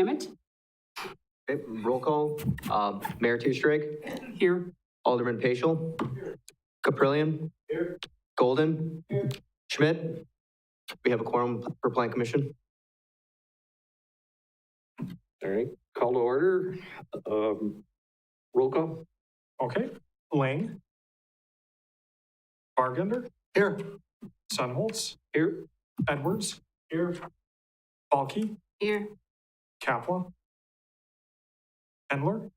Hammett? Okay, roll call. Mayor Strake. Here. Alderman Paschal. Caprillion. Here. Golden. Here. Schmidt. We have a quorum for Plan Commission. All right, call to order. Roll call. Okay. Lang. Bargender. Here. Sunholtz. Here. Edwards. Here. Balke. Here. Kapla. Endler.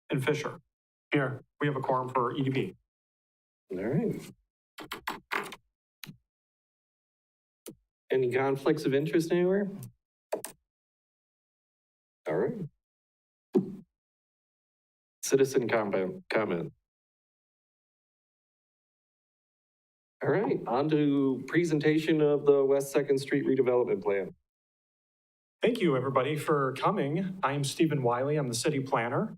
And Fisher. Here. We have a quorum for EDB. All right. Any conflicts of interest anywhere? All right. Citizen comment. All right, on to presentation of the West 2nd Street redevelopment plan. Thank you, everybody, for coming. I'm Stephen Wiley. I'm the city planner.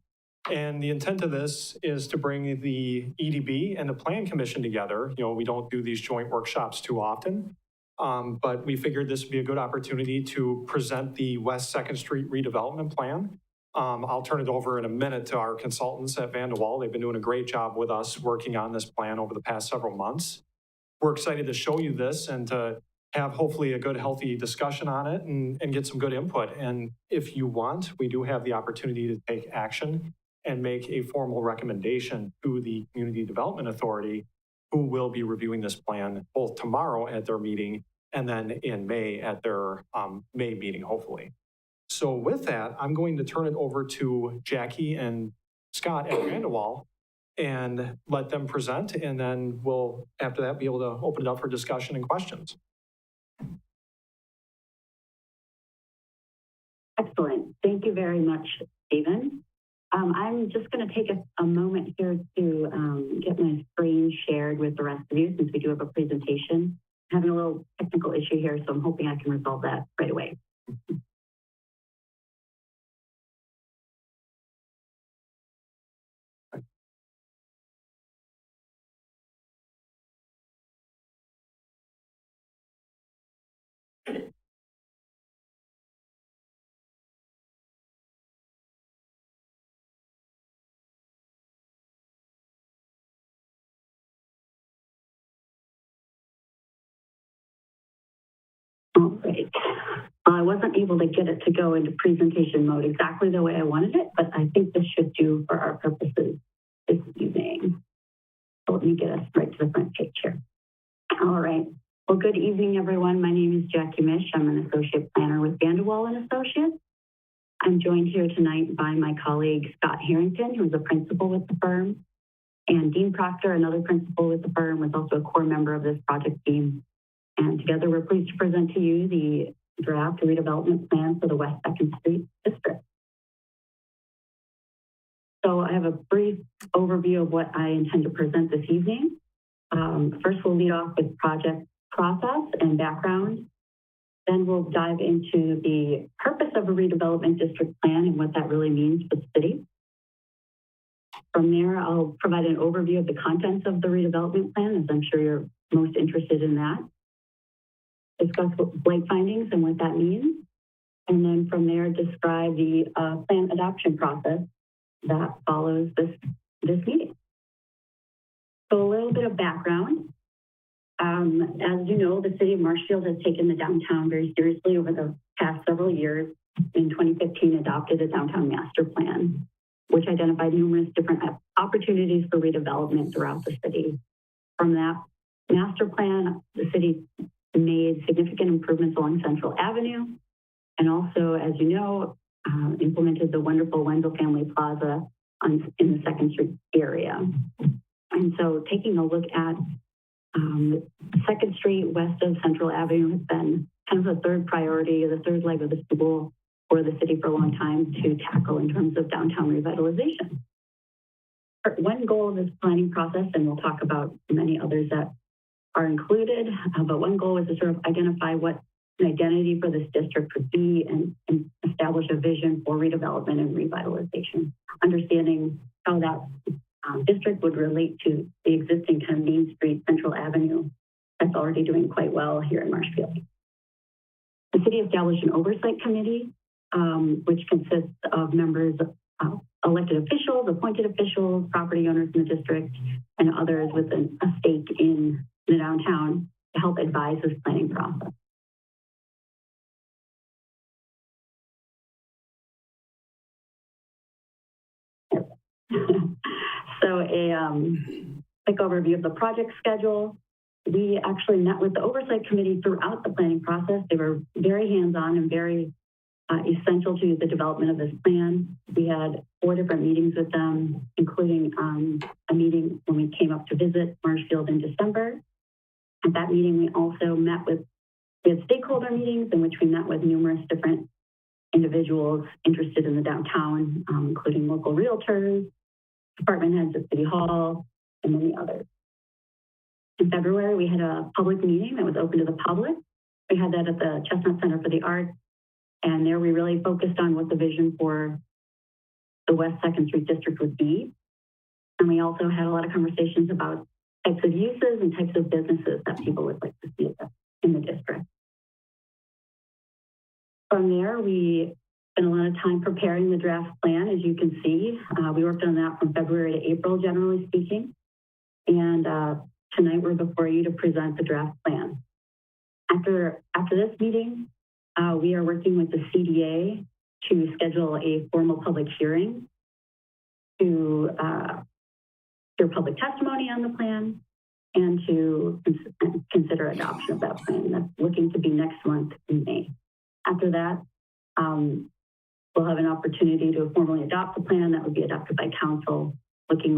And the intent of this is to bring the EDB and the Plan Commission together. You know, we don't do these joint workshops too often, but we figured this would be a good opportunity to present the West 2nd Street redevelopment plan. I'll turn it over in a minute to our consultants at Van de Waal. They've been doing a great job with us working on this plan over the past several months. We're excited to show you this and to have hopefully a good, healthy discussion on it and get some good input. And if you want, we do have the opportunity to take action and make a formal recommendation to the Community Development Authority, who will be reviewing this plan both tomorrow at their meeting and then in May at their May meeting, hopefully. So with that, I'm going to turn it over to Jackie and Scott at Van de Waal and let them present, and then we'll, after that, be able to open it up for discussion and questions. Excellent. Thank you very much, Stephen. I'm just going to take a moment here to get my screen shared with the rest of you, since we do have a presentation. I'm having a little technical issue here, so I'm hoping I can resolve that right away. All right. I wasn't able to get it to go into presentation mode exactly the way I wanted it, but I think this should do for our purposes this evening. So let me get us right to the front page here. All right. Well, good evening, everyone. My name is Jackie Mish. I'm an associate planner with Van de Waal and Associates. I'm joined here tonight by my colleague, Scott Harrington, who is a principal with the firm, and Dean Proctor, another principal with the firm, was also a core member of this project team. And together, we're pleased to present to you the draft redevelopment plan for the West 2nd Street District. So I have a brief overview of what I intend to present this evening. First, we'll lead off with project process and background. Then we'll dive into the purpose of a redevelopment district plan and what that really means for the city. From there, I'll provide an overview of the contents of the redevelopment plan, as I'm sure you're most interested in that. Discuss Blake findings and what that means. And then from there, describe the plan adoption process that follows this meeting. So a little bit of background. As you know, the city of Marshfield has taken the downtown very seriously over the past several years. In 2015, adopted a downtown master plan, which identified numerous different opportunities for redevelopment throughout the city. From that master plan, the city made significant improvements along Central Avenue, and also, as you know, implemented the wonderful Wenzel Family Plaza in the 2nd Street area. And so taking a look at 2nd Street west of Central Avenue has been kind of the third priority, the third leg of the stool for the city for a long time to tackle in terms of downtown revitalization. One goal of this planning process, and we'll talk about many others that are included, but one goal was to sort of identify what an identity for this district would be and establish a vision for redevelopment and revitalization, understanding how that district would relate to the existing kind of Main Street, Central Avenue that's already doing quite well here in Marshfield. The city established an oversight committee which consists of members, elected officials, appointed officials, property owners in the district, and others with a stake in the downtown to help advise this planning process. So a quick overview of the project schedule. We actually met with the oversight committee throughout the planning process. They were very hands-on and very essential to the development of this plan. We had 4 different meetings with them, including a meeting when we came up to visit Marshfield in December. At that meeting, we also met with stakeholder meetings in which we met with numerous different individuals interested in the downtown, including local realtors, department heads at City Hall, and many others. In February, we had a public meeting that was open to the public. We had that at the Chestnut Center for the Arts, and there we really focused on what the vision for the West 2nd Street District would be. And we also had a lot of conversations about types of uses and types of businesses that people would like to see in the district. From there, we spent a lot of time preparing the draft plan, as you can see. We worked on that from February to April, generally speaking. And tonight we're before you to present the draft plan. After this meeting, we are working with the CDA to schedule a formal public hearing to hear public testimony on the plan and to consider adoption of that plan. That's looking to be next month in May. After that, we'll have an opportunity to formally adopt the plan that would be adopted by council, looking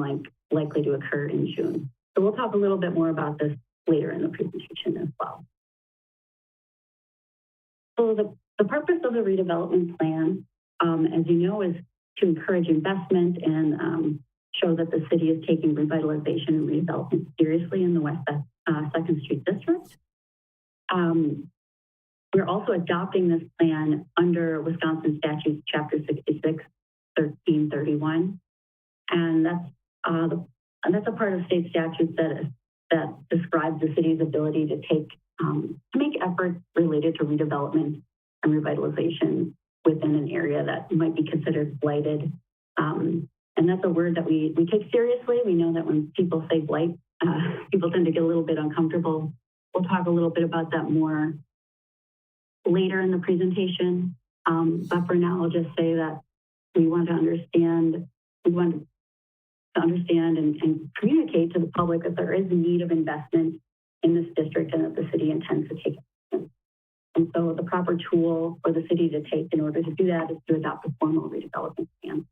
likely to occur in June. So we'll talk a little bit more about this later in the presentation as well. So the purpose of the redevelopment plan, as you know, is to encourage investment and show that the city is taking revitalization and redevelopment seriously in the West 2nd Street District. We're also adopting this plan under Wisconsin Statutes Chapter 66, 1331, and that's a part of state statutes that describes the city's ability to make efforts related to redevelopment and revitalization within an area that might be considered blighted. And that's a word that we take seriously. We know that when people say blight, people tend to get a little bit uncomfortable. We'll talk a little bit about that more later in the presentation. But for now, I'll just say that we want to understand and communicate to the public that there is a need of investment in this district and that the city intends to take it. And so the proper tool for the city to take in order to do that is to adopt a formal redevelopment plan.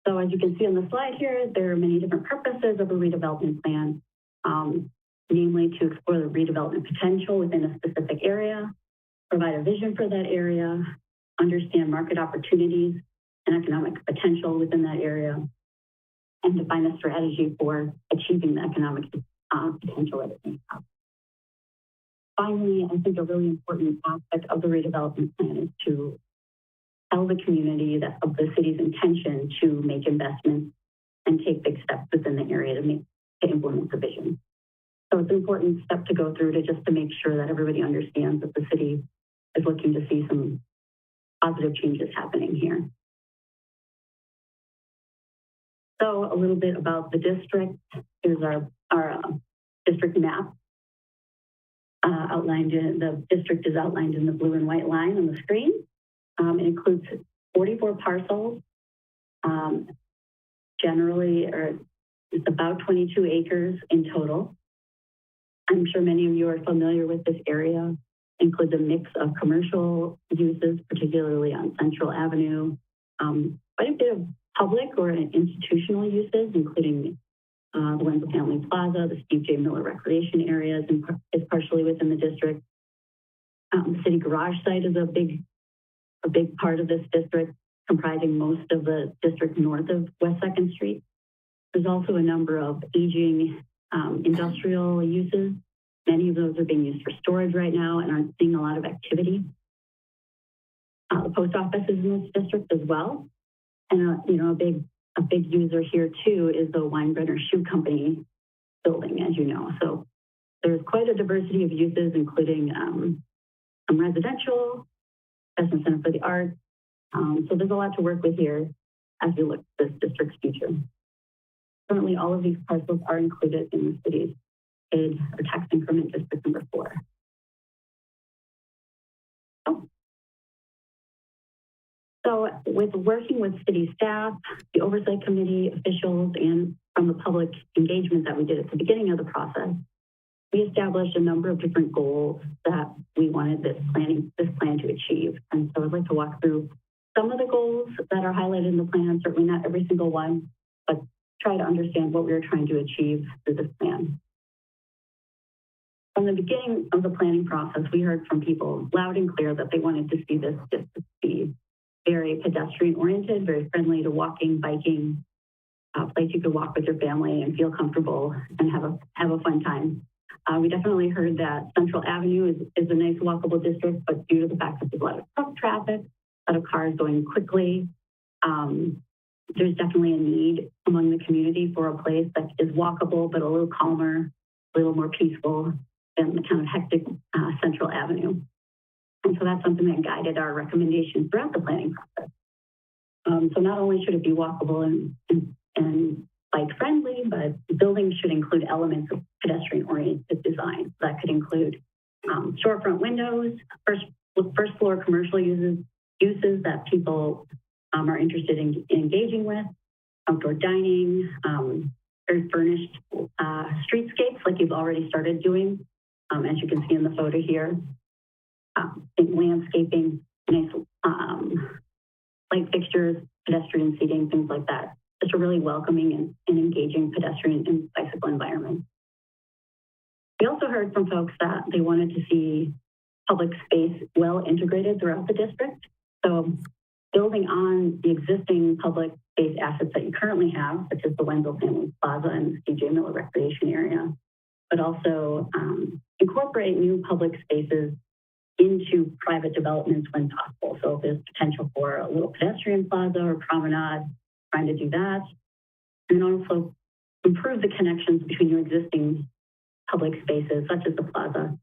So as you can see on the slide here, there are many different purposes of a redevelopment plan, namely to explore the redevelopment potential within a specific area, provide a vision for that area, understand market opportunities and economic potential within that area, and define a strategy for achieving the economic potential at the same time. Finally, I think a really important aspect of the redevelopment plan is to tell the community that of the city's intention to make investments and take big steps within the area to implement the vision. So it's an important step to go through to make sure that everybody understands that the city is looking to see some positive changes happening here. So a little bit about the district. Here's our district map. The district is outlined in the blue and white line on the screen. It includes 44 parcels. It's about 22 acres in total. I'm sure many of you are familiar with this area. It includes a mix of commercial uses, particularly on Central Avenue, quite a bit of public or institutional uses, including the Wenzel Family Plaza, the Steve J. Miller Recreation Areas, and is partially within the district. The city garage site is a big part of this district, comprising most of the district north of West 2nd Street. There's also a number of aging industrial uses. Many of those are being used for storage right now and aren't seeing a lot of activity. The post office is in this district as well. And a big user here too is the Weinbrenner Shoe Company building, as you know. So there's quite a diversity of uses, including some residential, Investment Center for the Arts. So there's a lot to work with here as we look at this district's future. Currently, all of these parcels are included in the city's aid or tax increment district number 4. So with working with city staff, the oversight committee officials, and from the public engagement that we did at the beginning of the process, we established a number of different goals that we wanted this plan to achieve. And so I'd like to walk through some of the goals that are highlighted in the plan, certainly not every single one, but try to understand what we are trying to achieve through this plan. From the beginning of the planning process, we heard from people loud and clear that they wanted to see this district be very pedestrian oriented, very friendly to walking, biking, a place you could walk with your family and feel comfortable and have a fun time. We definitely heard that Central Avenue is a nice walkable district, but due to the fact that there's a lot of truck traffic, a lot of cars going quickly, there's definitely a need among the community for a place that is walkable, but a little calmer, a little more peaceful than the kind of hectic Central Avenue. And so that's something that guided our recommendations throughout the planning process. So not only should it be walkable and bike friendly, but buildings should include elements of pedestrian oriented design. That could include storefront windows, first floor commercial uses that people are interested in engaging with, outdoor dining, very furnished streetscapes like you've already started doing, as you can see in the photo here. Landscaping, nice light fixtures, pedestrian seating, things like that. Just a really welcoming and engaging pedestrian and bicycle environment. We also heard from folks that they wanted to see public space well integrated throughout the district. So building on the existing public space assets that you currently have, such as the Wenzel Family Plaza and the C.J. Miller Recreation Area, but also incorporate new public spaces into private developments when possible. So if there's potential for a little pedestrian plaza or promenade, trying to do that. And also improve the connections between your existing public spaces, such as the plaza,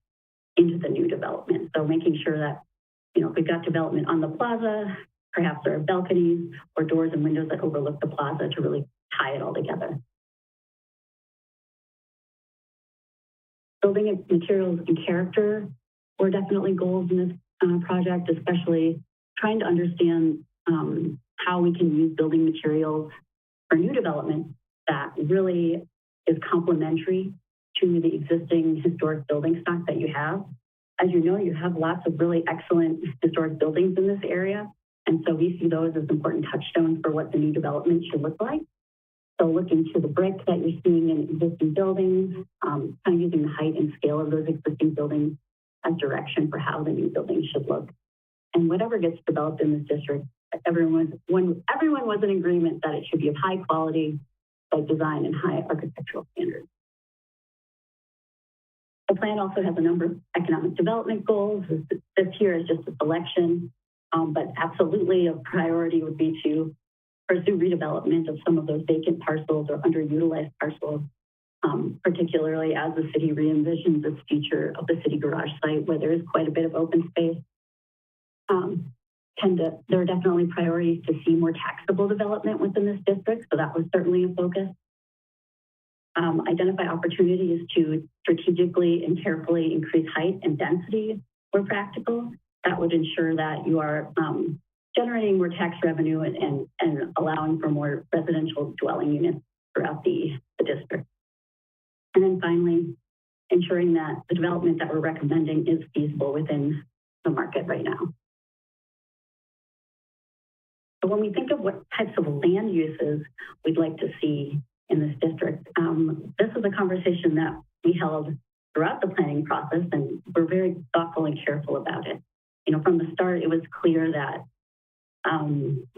into the new development. So making sure that, if we've got development on the plaza, perhaps there are balconies or doors and windows that overlook the plaza to really tie it all together. Building materials and character were definitely goals in this project, especially trying to understand how we can use building materials for new development that really is complementary to the existing historic building stock that you have. As you know, you have lots of really excellent historic buildings in this area. And so we see those as important touchstones for what the new development should look like. So looking to the brick that you're seeing in existing buildings, kind of using the height and scale of those existing buildings as direction for how the new building should look. And whatever gets developed in this district, everyone was in agreement that it should be of high quality, site design, and high architectural standards. The plan also has a number of economic development goals. This here is just a selection, but absolutely a priority would be to pursue redevelopment of some of those vacant parcels or underutilized parcels, particularly as the city re-envisions its future of the city garage site where there is quite a bit of open space. There are definitely priorities to see more taxable development within this district, so that was certainly a focus. Identify opportunities to strategically and carefully increase height and density where practical. That would ensure that you are generating more tax revenue and allowing for more residential dwelling units throughout the district. And then finally, ensuring that the development that we're recommending is feasible within the market right now. So when we think of what types of land uses we'd like to see in this district, this is a conversation that we held throughout the planning process, and we're very thoughtful and careful about it. From the start, it was clear that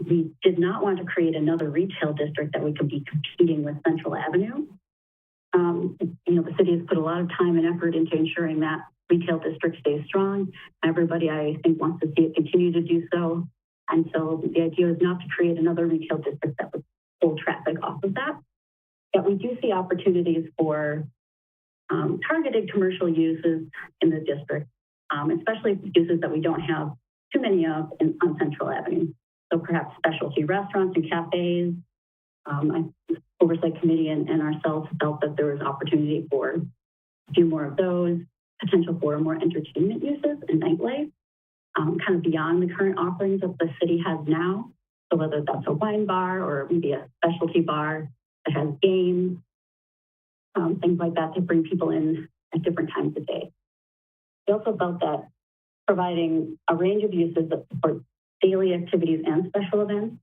we did not want to create another retail district that we could be competing with Central Avenue. The city has put a lot of time and effort into ensuring that retail district stays strong. Everybody, I think, wants to see it continue to do so. And so the idea is not to create another retail district that would pull traffic off of that. But we do see opportunities for targeted commercial uses in the district, especially uses that we don't have too many of on Central Avenue. So perhaps specialty restaurants and cafes. Oversight Committee and ourselves felt that there was opportunity for a few more of those, potential for more entertainment uses and nightlife, kind of beyond the current offerings that the city has now. So whether that's a wine bar or maybe a specialty bar that has games, things like that to bring people in at different times of day. We also felt that providing a range of uses that support daily activities and special events,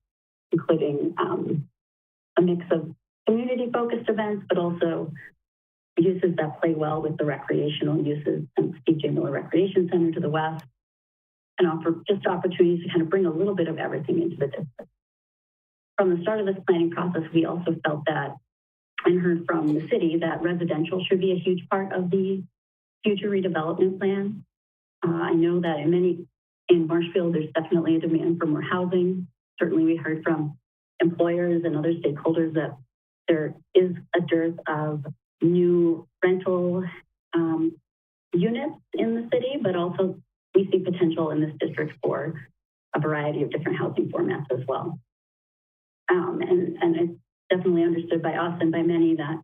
including a mix of community-focused events, but also uses that play well with the recreational uses and Steve J. Miller Recreation Center to the west, and offer just opportunities to kind of bring a little bit of everything into the district. From the start of this planning process, we also felt that and heard from the city that residential should be a huge part of the future redevelopment plan. I know that in Marshfield, there's definitely a demand for more housing. Certainly we heard from employers and other stakeholders that there is a dearth of new rental units in the city, but also we see potential in this district for a variety of different housing formats as well. And it's definitely understood by us and by many that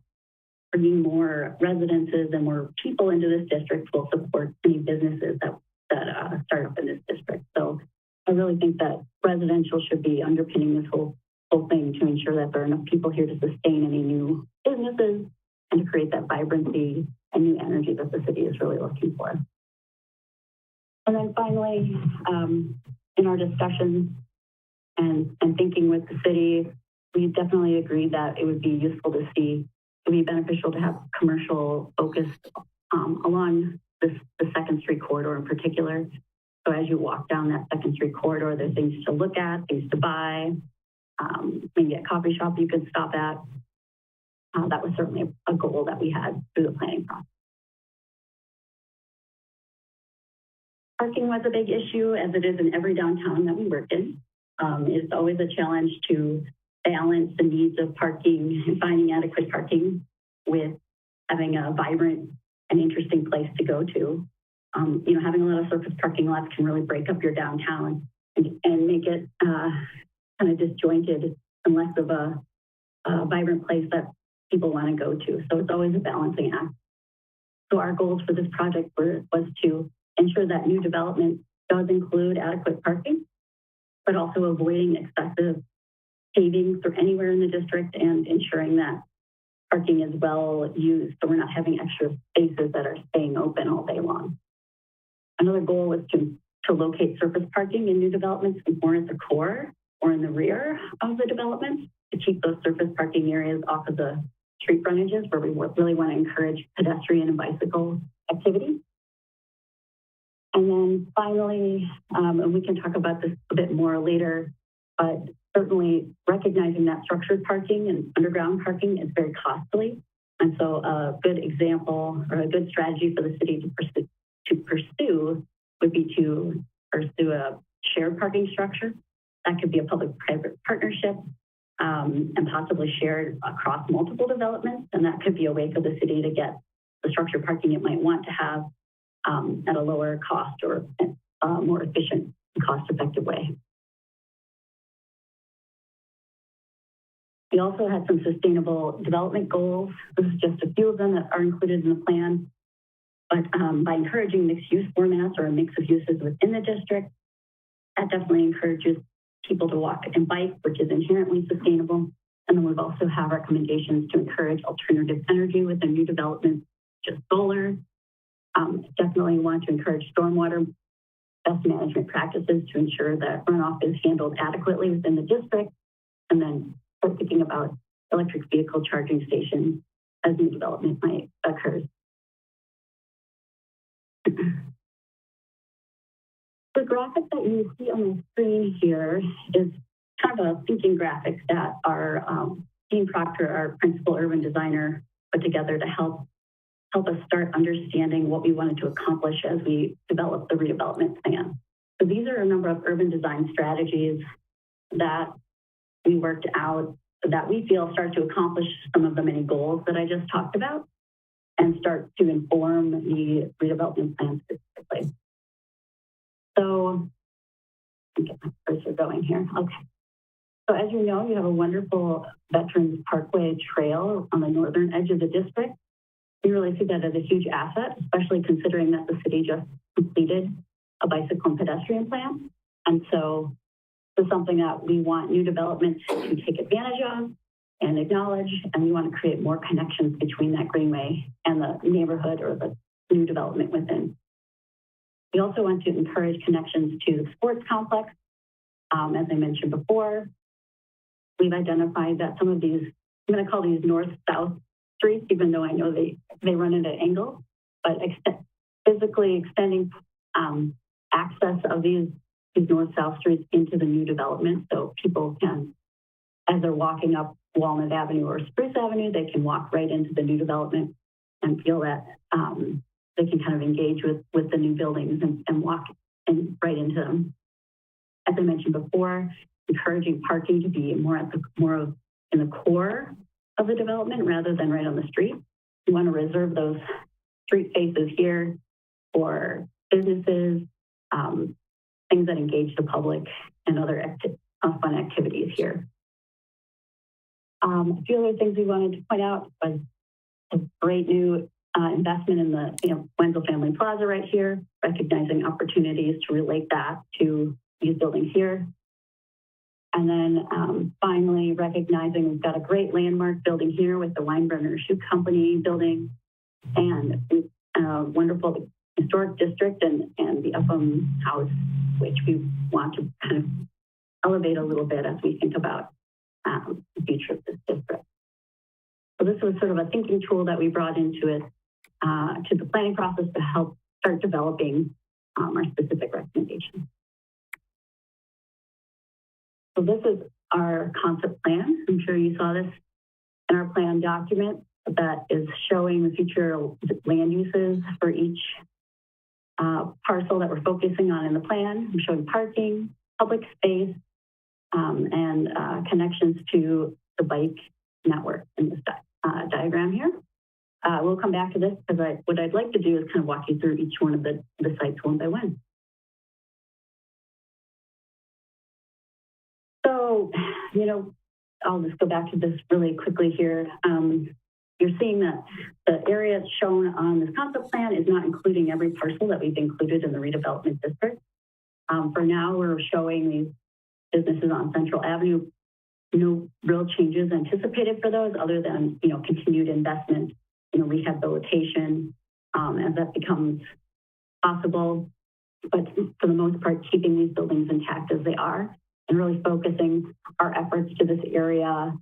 bringing more residences and more people into this district will support any businesses that start up in this district. So I really think that residential should be underpinning this whole thing to ensure that there are enough people here to sustain any new businesses and to create that vibrancy and new energy that the city is really looking for. And then finally, in our discussions and thinking with the city, we definitely agreed that it would be useful to see, it would be beneficial to have commercial focus along the 2nd Street corridor in particular. So as you walk down that 2nd Street corridor, there's things to look at, things to buy, maybe a coffee shop you could stop at. That was certainly a goal that we had through the planning process. Parking was a big issue, as it is in every downtown that we work in. It's always a challenge to balance the needs of parking and finding adequate parking with having a vibrant and interesting place to go to. Having a lot of surface parking lots can really break up your downtown and make it kind of disjointed and less of a vibrant place that people want to go to. So it's always a balancing act. So our goals for this project was to ensure that new development does include adequate parking, but also avoiding excessive paving for anywhere in the district and ensuring that parking is well used so we're not having extra spaces that are staying open all day long. Another goal was to locate surface parking in new developments more at the core or in the rear of the development to keep those surface parking areas off of the street frontages where we really want to encourage pedestrian and bicycle activity. And then finally, and we can talk about this a bit more later, but certainly recognizing that structured parking and underground parking is very costly. And so a good example or a good strategy for the city to pursue would be to pursue a shared parking structure. That could be a public-private partnership and possibly shared across multiple developments. And that could be a way for the city to get the structured parking it might want to have at a lower cost or more efficient, cost-effective way. We also had some sustainable development goals. This is just a few of them that are included in the plan. But by encouraging mixed-use formats or a mix of uses within the district, that definitely encourages people to walk and bike, which is inherently sustainable. And then we've also have recommendations to encourage alternative energy within new developments, just solar. Definitely want to encourage stormwater best management practices to ensure that runoff is handled adequately within the district. And then start thinking about electric vehicle charging stations as new development might occur. The graphic that you see on the screen here is kind of a thinking graphic that our Dean Proctor, our principal urban designer, put together to help us start understanding what we wanted to accomplish as we develop the redevelopment plan. So these are a number of urban design strategies that we worked out that we feel start to accomplish some of the many goals that I just talked about and start to inform the redevelopment plan specifically. So Get my cursor going here. Okay. So as you know, you have a wonderful Veterans Parkway trail on the northern edge of the district. We really see that as a huge asset, especially considering that the city just completed a bicycle and pedestrian plan. And so this is something that we want new developments to take advantage of and acknowledge, and we want to create more connections between that greenway and the neighborhood or the new development within. We also want to encourage connections to the sports complex. As I mentioned before, we've identified that some of these, I'm going to call these north-south streets, even though I know they run at an angle, but physically extending access of these north-south streets into the new development, so people can, as they're walking up Walnut Avenue or Spruce Avenue, they can walk right into the new development and feel that they can kind of engage with the new buildings and walk right into them. As I mentioned before, encouraging parking to be more in the core of the development rather than right on the street. We want to reserve those street faces here for businesses, things that engage the public, and other fun activities here. A few other things we wanted to point out was a great new investment in the Wenzel Family Plaza right here, recognizing opportunities to relate that to these buildings here. And then finally, recognizing we've got a great landmark building here with the Weinbrenner Shoe Company building and a wonderful historic district and the Upham House, which we want to kind of elevate a little bit as we think about the future of this district. So this was sort of a thinking tool that we brought into it, to the planning process to help start developing our specific recommendations. So this is our concept plan. I'm sure you saw this in our plan document that is showing the future land uses for each parcel that we're focusing on in the plan. I'm showing parking, public space, and connections to the bike network in this diagram here. We'll come back to this because what I'd like to do is kind of walk you through each one of the sites one by one. So, I'll just go back to this really quickly here. You're seeing that the area shown on this concept plan is not including every parcel that we've included in the redevelopment district. For now, we're showing these businesses on Central Avenue. No real changes anticipated for those other than, continued investment in rehabilitation as that becomes possible. But for the most part, keeping these buildings intact as they are and really focusing our efforts to this area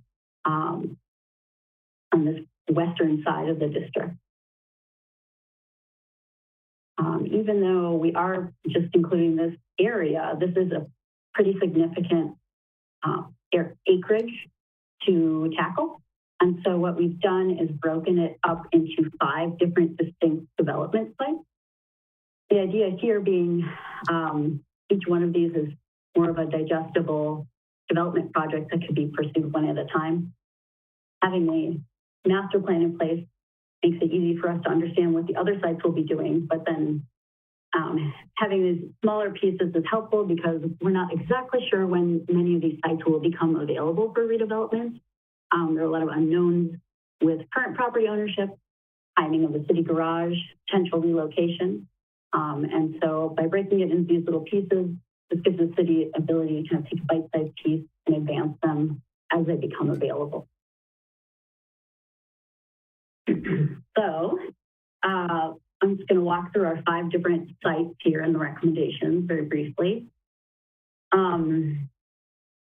on this western side of the district. Even though we are just including this area, this is a pretty significant acreage to tackle. And so what we've done is broken it up into 5 different distinct development sites. The idea here being each one of these is more of a digestible development project that could be pursued one at a time. Having a master plan in place makes it easy for us to understand what the other sites will be doing, but then having these smaller pieces is helpful because we're not exactly sure when many of these sites will become available for redevelopment. There are a lot of unknowns with current property ownership, timing of the city garage, potential relocation. And so by breaking it into these little pieces, this gives the city ability to kind of take a bite-sized piece and advance them as they become available. So I'm just going to walk through our 5 different sites here in the recommendations very briefly.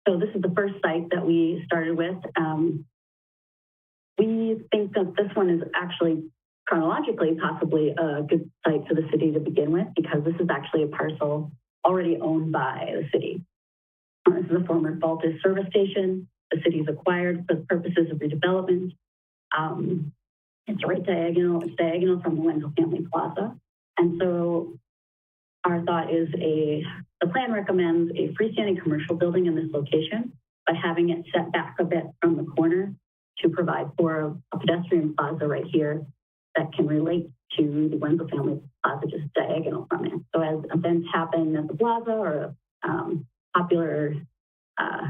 So this is the first site that we started with. We think that this one is actually chronologically possibly a good site for the city to begin with because this is actually a parcel already owned by the city. This is a former Baltus service station. The city's acquired for the purposes of redevelopment. It's right diagonal. It's diagonal from the Wenzel Family Plaza. And so our thought is the plan recommends a freestanding commercial building in this location by having it set back a bit from the corner to provide for a pedestrian plaza right here that can relate to the Wenzel Family Plaza just diagonal from it. So as events happen at the plaza or popular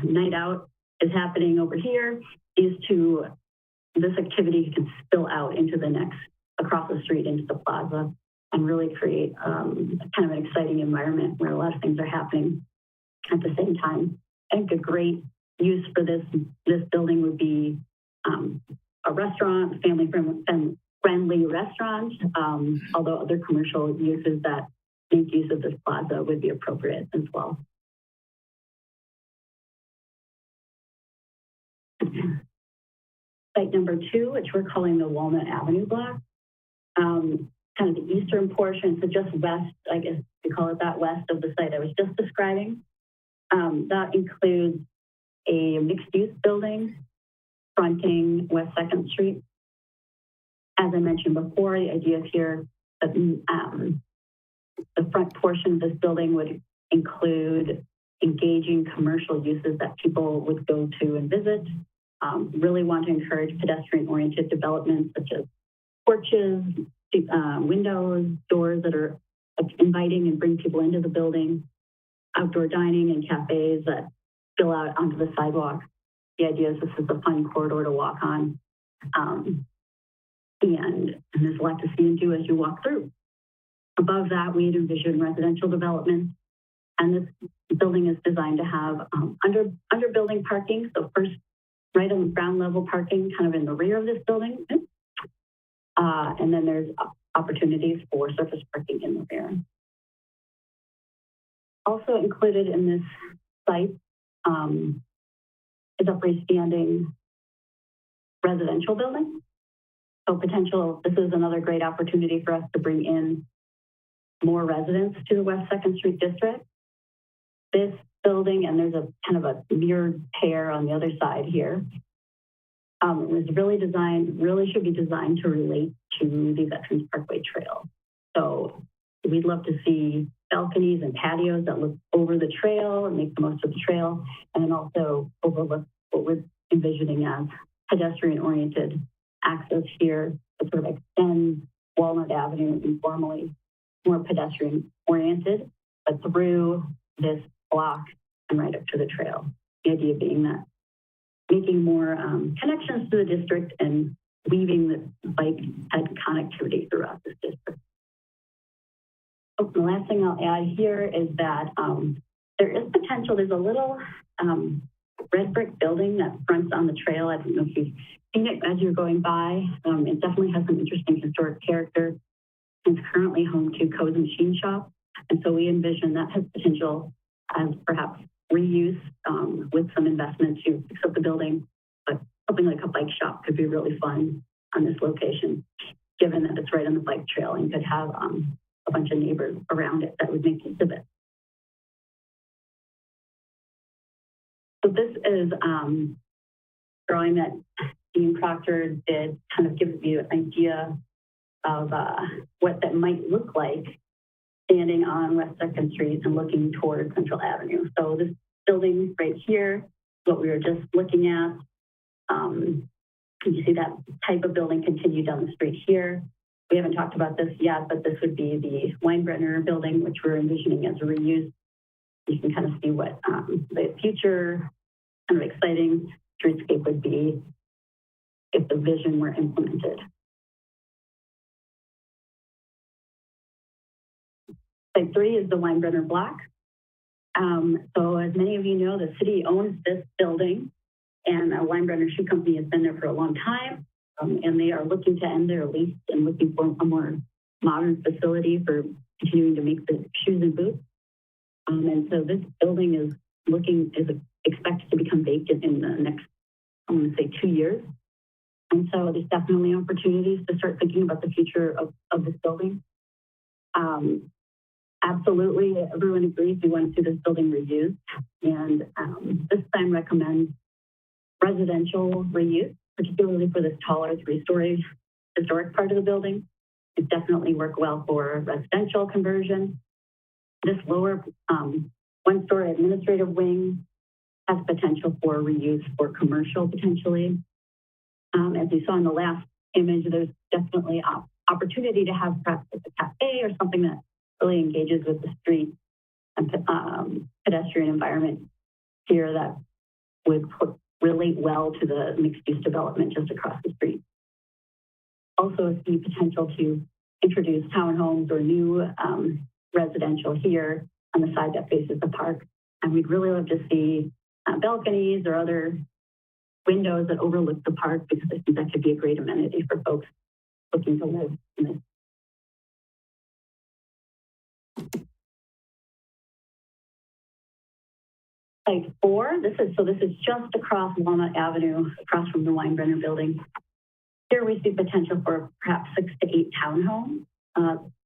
night out is happening over here, this activity can spill out into the next, across the street into the plaza, and really create kind of an exciting environment where a lot of things are happening at the same time. I think a great use for this building would be a restaurant, family-friendly restaurant, although other commercial uses that make use of this plaza would be appropriate as well. Site number 2, which we're calling the Walnut Avenue block, kind of the eastern portion, so just west, I guess we call it that, west of the site I was just describing. That includes a mixed-use building fronting West 2nd Street. As I mentioned before, the idea here that the front portion of this building would include engaging commercial uses that people would go to and visit. Really want to encourage pedestrian-oriented developments such as porches, windows, doors that are inviting and bring people into the building, outdoor dining and cafes that spill out onto the sidewalk. The idea is this is a fun corridor to walk on. And there's a lot to see and do as you walk through. Above that, we'd envision residential development. And this building is designed to have under building parking. So first, right on the ground level parking, kind of in the rear of this building. And then there's opportunities for surface parking in the rear. Also included in this site is a freestanding residential building. So this is another great opportunity for us to bring in more residents to the West 2nd Street district. This building, and there's a kind of a mirrored pair on the other side here, was really should be designed to relate to the Veterans Parkway Trail. So we'd love to see balconies and patios that look over the trail and make the most of the trail, and then also overlook what we're envisioning as pedestrian-oriented access here that sort of extends Walnut Avenue informally, more pedestrian-oriented, but through this block and right up to the trail. The idea being that making more connections to the district and weaving the bike and connectivity throughout this district. Oh, the last thing I'll add here is that there is potential. There's a little red brick building that fronts on the trail. I don't know if you've seen it as you're going by. It definitely has some interesting historic character. It's currently home to Co's Machine Shop. And so we envision that has potential as perhaps reuse with some investment to fix up the building. But something like a bike shop could be really fun on this location, given that it's right on the bike trail and could have a bunch of neighbors around it that would make use of it. So this is drawing that Dean Proctor did, kind of gives you an idea of what that might look like standing on West 2nd Street and looking toward Central Avenue. So this building right here, what we were just looking at, you see that type of building continue down the street here. We haven't talked about this yet, but this would be the Weinbrenner building, which we're envisioning as a reuse. You can kind of see what the future kind of exciting streetscape would be if the vision were implemented. Site 3 is the Weinbrenner block. So as many of you know, the city owns this building, and Weinbrenner Shoe Company has been there for a long time, and they are looking to end their lease and looking for a more modern facility for continuing to make the shoes and boots. And so this building is expected to become vacant in the next, I want to say, 2 years. And so there's definitely opportunities to start thinking about the future of this building. Absolutely, everyone agrees we want to see this building reused, and this time recommend residential reuse, particularly for this taller 3-story historic part of the building. It definitely work well for residential conversion. This lower 1-story administrative wing has potential for reuse for commercial potentially. As you saw in the last image, there's definitely opportunity to have perhaps a cafe or something that really engages with the street and pedestrian environment here that would relate well to the mixed-use development just across the street. Also see potential to introduce townhomes or new residential here on the side that faces the park. And we'd really love to see balconies or other windows that overlook the park, because I think that could be a great amenity for folks looking to live in this. Site 4, this is just across Walnut Avenue, across from the Weinbrenner building. Here we see potential for perhaps 6 to 8 townhomes.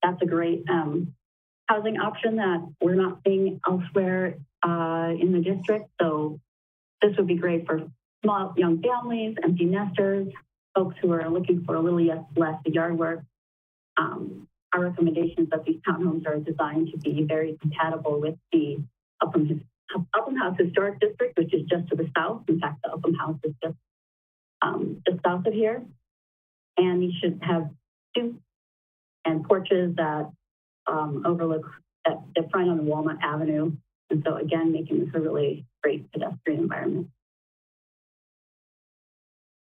That's a great housing option that we're not seeing elsewhere in the district. So this would be great for small young families, empty nesters, folks who are looking for a little less yard work. Our recommendation is that these townhomes are designed to be very compatible with the Upham House Historic District, which is just to the south. In fact, the Upham House is just south of here. And you should have stoops and porches that overlook the front on Walnut Avenue. And so again, making this a really great pedestrian environment.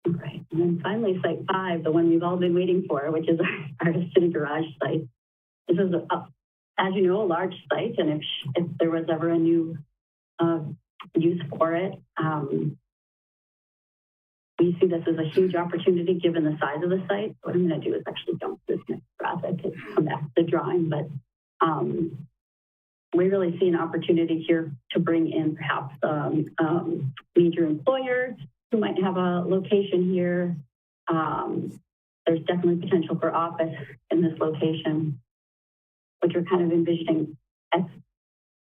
All right, and then finally, site 5, the one we've all been waiting for, which is our city garage site. This is, as you know, a large site, and if there was ever a new use for it, we see this as a huge opportunity given the size of the site. What I'm going to do is actually dump this next graph. I could come back to the drawing, but we really see an opportunity here to bring in perhaps major employers who might have a location here. There's definitely potential for office in this location, which we're kind of envisioning as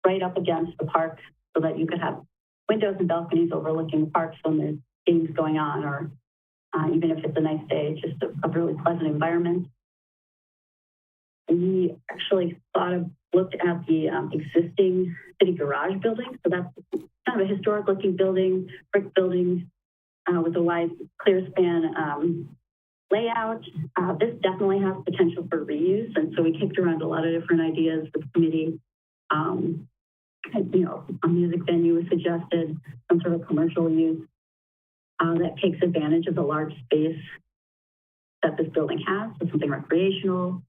right up against the park so that you could have windows and balconies overlooking the park when there's things going on, or even if it's a nice day, just a really pleasant environment. We actually looked at the existing city garage building. So that's kind of a historic looking building, brick building with a wide clear span layout. This definitely has potential for reuse. And so we kicked around a lot of different ideas with the committee. A music venue was suggested, some sort of commercial use that takes advantage of the large space that this building has, so something recreational.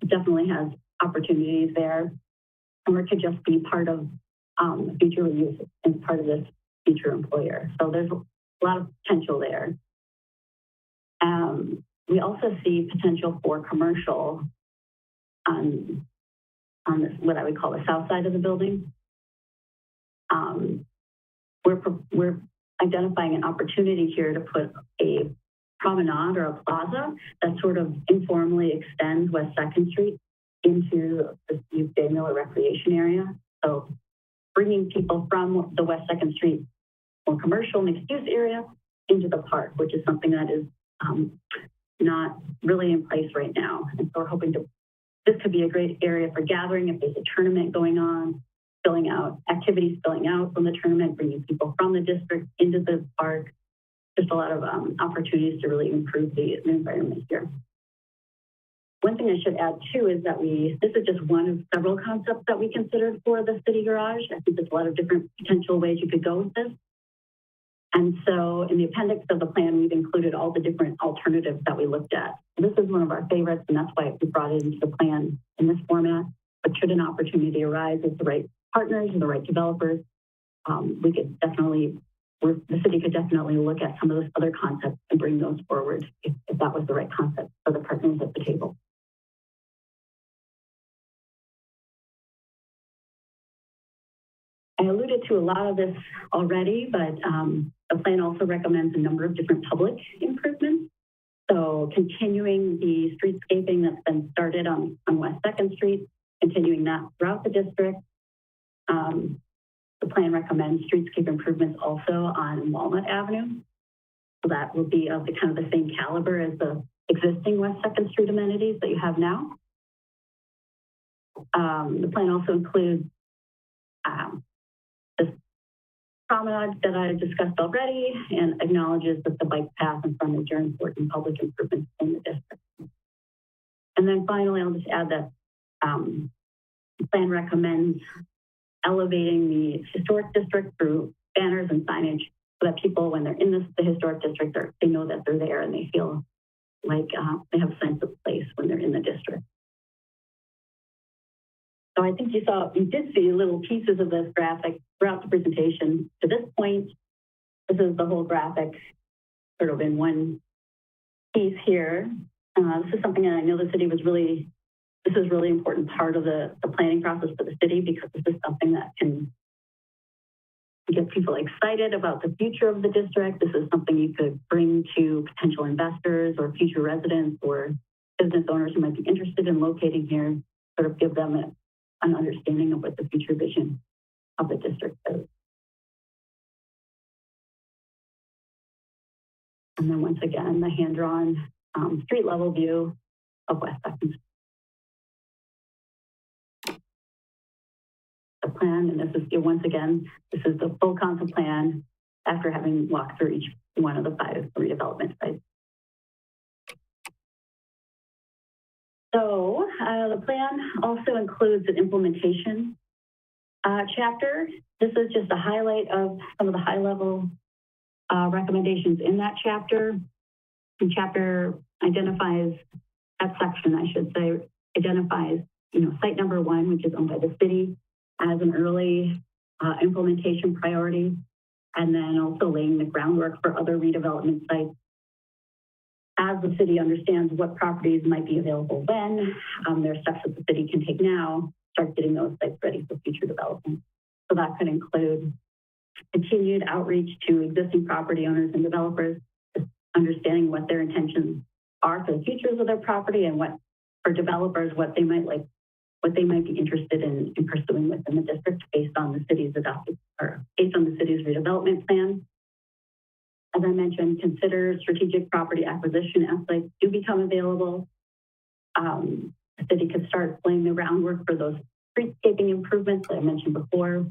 Definitely has opportunities there, or it could just be part of future use and part of this future employer. So there's a lot of potential there. We also see potential for commercial on this, what I would call the south side of the building. We're identifying an opportunity here to put a promenade or a plaza that sort of informally extends West 2nd Street into the Steve J. Miller recreation area. So bringing people from the West 2nd Street more commercial mixed use area into the park, which is something that is not really in place right now. And so we're hoping this could be a great area for gathering if there's a tournament going on, activities spilling out from the tournament, bringing people from the district into the park. Just a lot of opportunities to really improve the environment here. One thing I should add too is that this is just one of several concepts that we considered for the city garage. I think there's a lot of different potential ways you could go with this. And so in the appendix of the plan, we've included all the different alternatives that we looked at. This is one of our favorites, and that's why we brought it into the plan in this format. But should an opportunity arise with the right partners and the right developers, the city could definitely look at some of those other concepts and bring those forward if that was the right concept for the partners at the table. I alluded to a lot of this already, but the plan also recommends a number of different public improvements. So continuing the streetscaping that's been started on West 2nd Street, continuing that throughout the district. The plan recommends streetscape improvements also on Walnut Avenue. So that will be of the kind of the same caliber as the existing West 2nd Street amenities that you have now. The plan also includes this promenade that I discussed already and acknowledges that the bike path and frontage are important public improvements in the district. And then finally, I'll just add that The plan recommends elevating the historic district through banners and signage so that people, when they're in the historic district, they know that they're there and they feel like they have a sense of place when they're in the district. So I think you did see little pieces of this graphic throughout the presentation. To this point, this is the whole graphic sort of in one piece here. This is something that I know the city was this is really important part of the planning process for the city, because this is something that can get people excited about the future of the district. This is something you could bring to potential investors or future residents or business owners who might be interested in locating here, sort of give them an understanding of what the future vision of the district is. And then once again, the hand-drawn street level view of West 2nd Street. The plan, and this is, once again, this is the full concept plan after having walked through each one of the 5 redevelopment sites. So the plan also includes an implementation chapter. This is just a highlight of some of the high-level recommendations in that chapter. The chapter identifies, that section, I should say, identifies, site number 1, which is owned by the city, as an early implementation priority, and then also laying the groundwork for other redevelopment sites. As the city understands what properties might be available when, there are steps that the city can take now, start getting those sites ready for future development. So that could include continued outreach to existing property owners and developers, understanding what their intentions are for the futures of their property, and what, for developers, what they might be interested in pursuing within the district based on the city's based on the city's redevelopment plan. As I mentioned, consider strategic property acquisition as sites do become available. The city could start laying the groundwork for those streetscaping improvements that I mentioned before.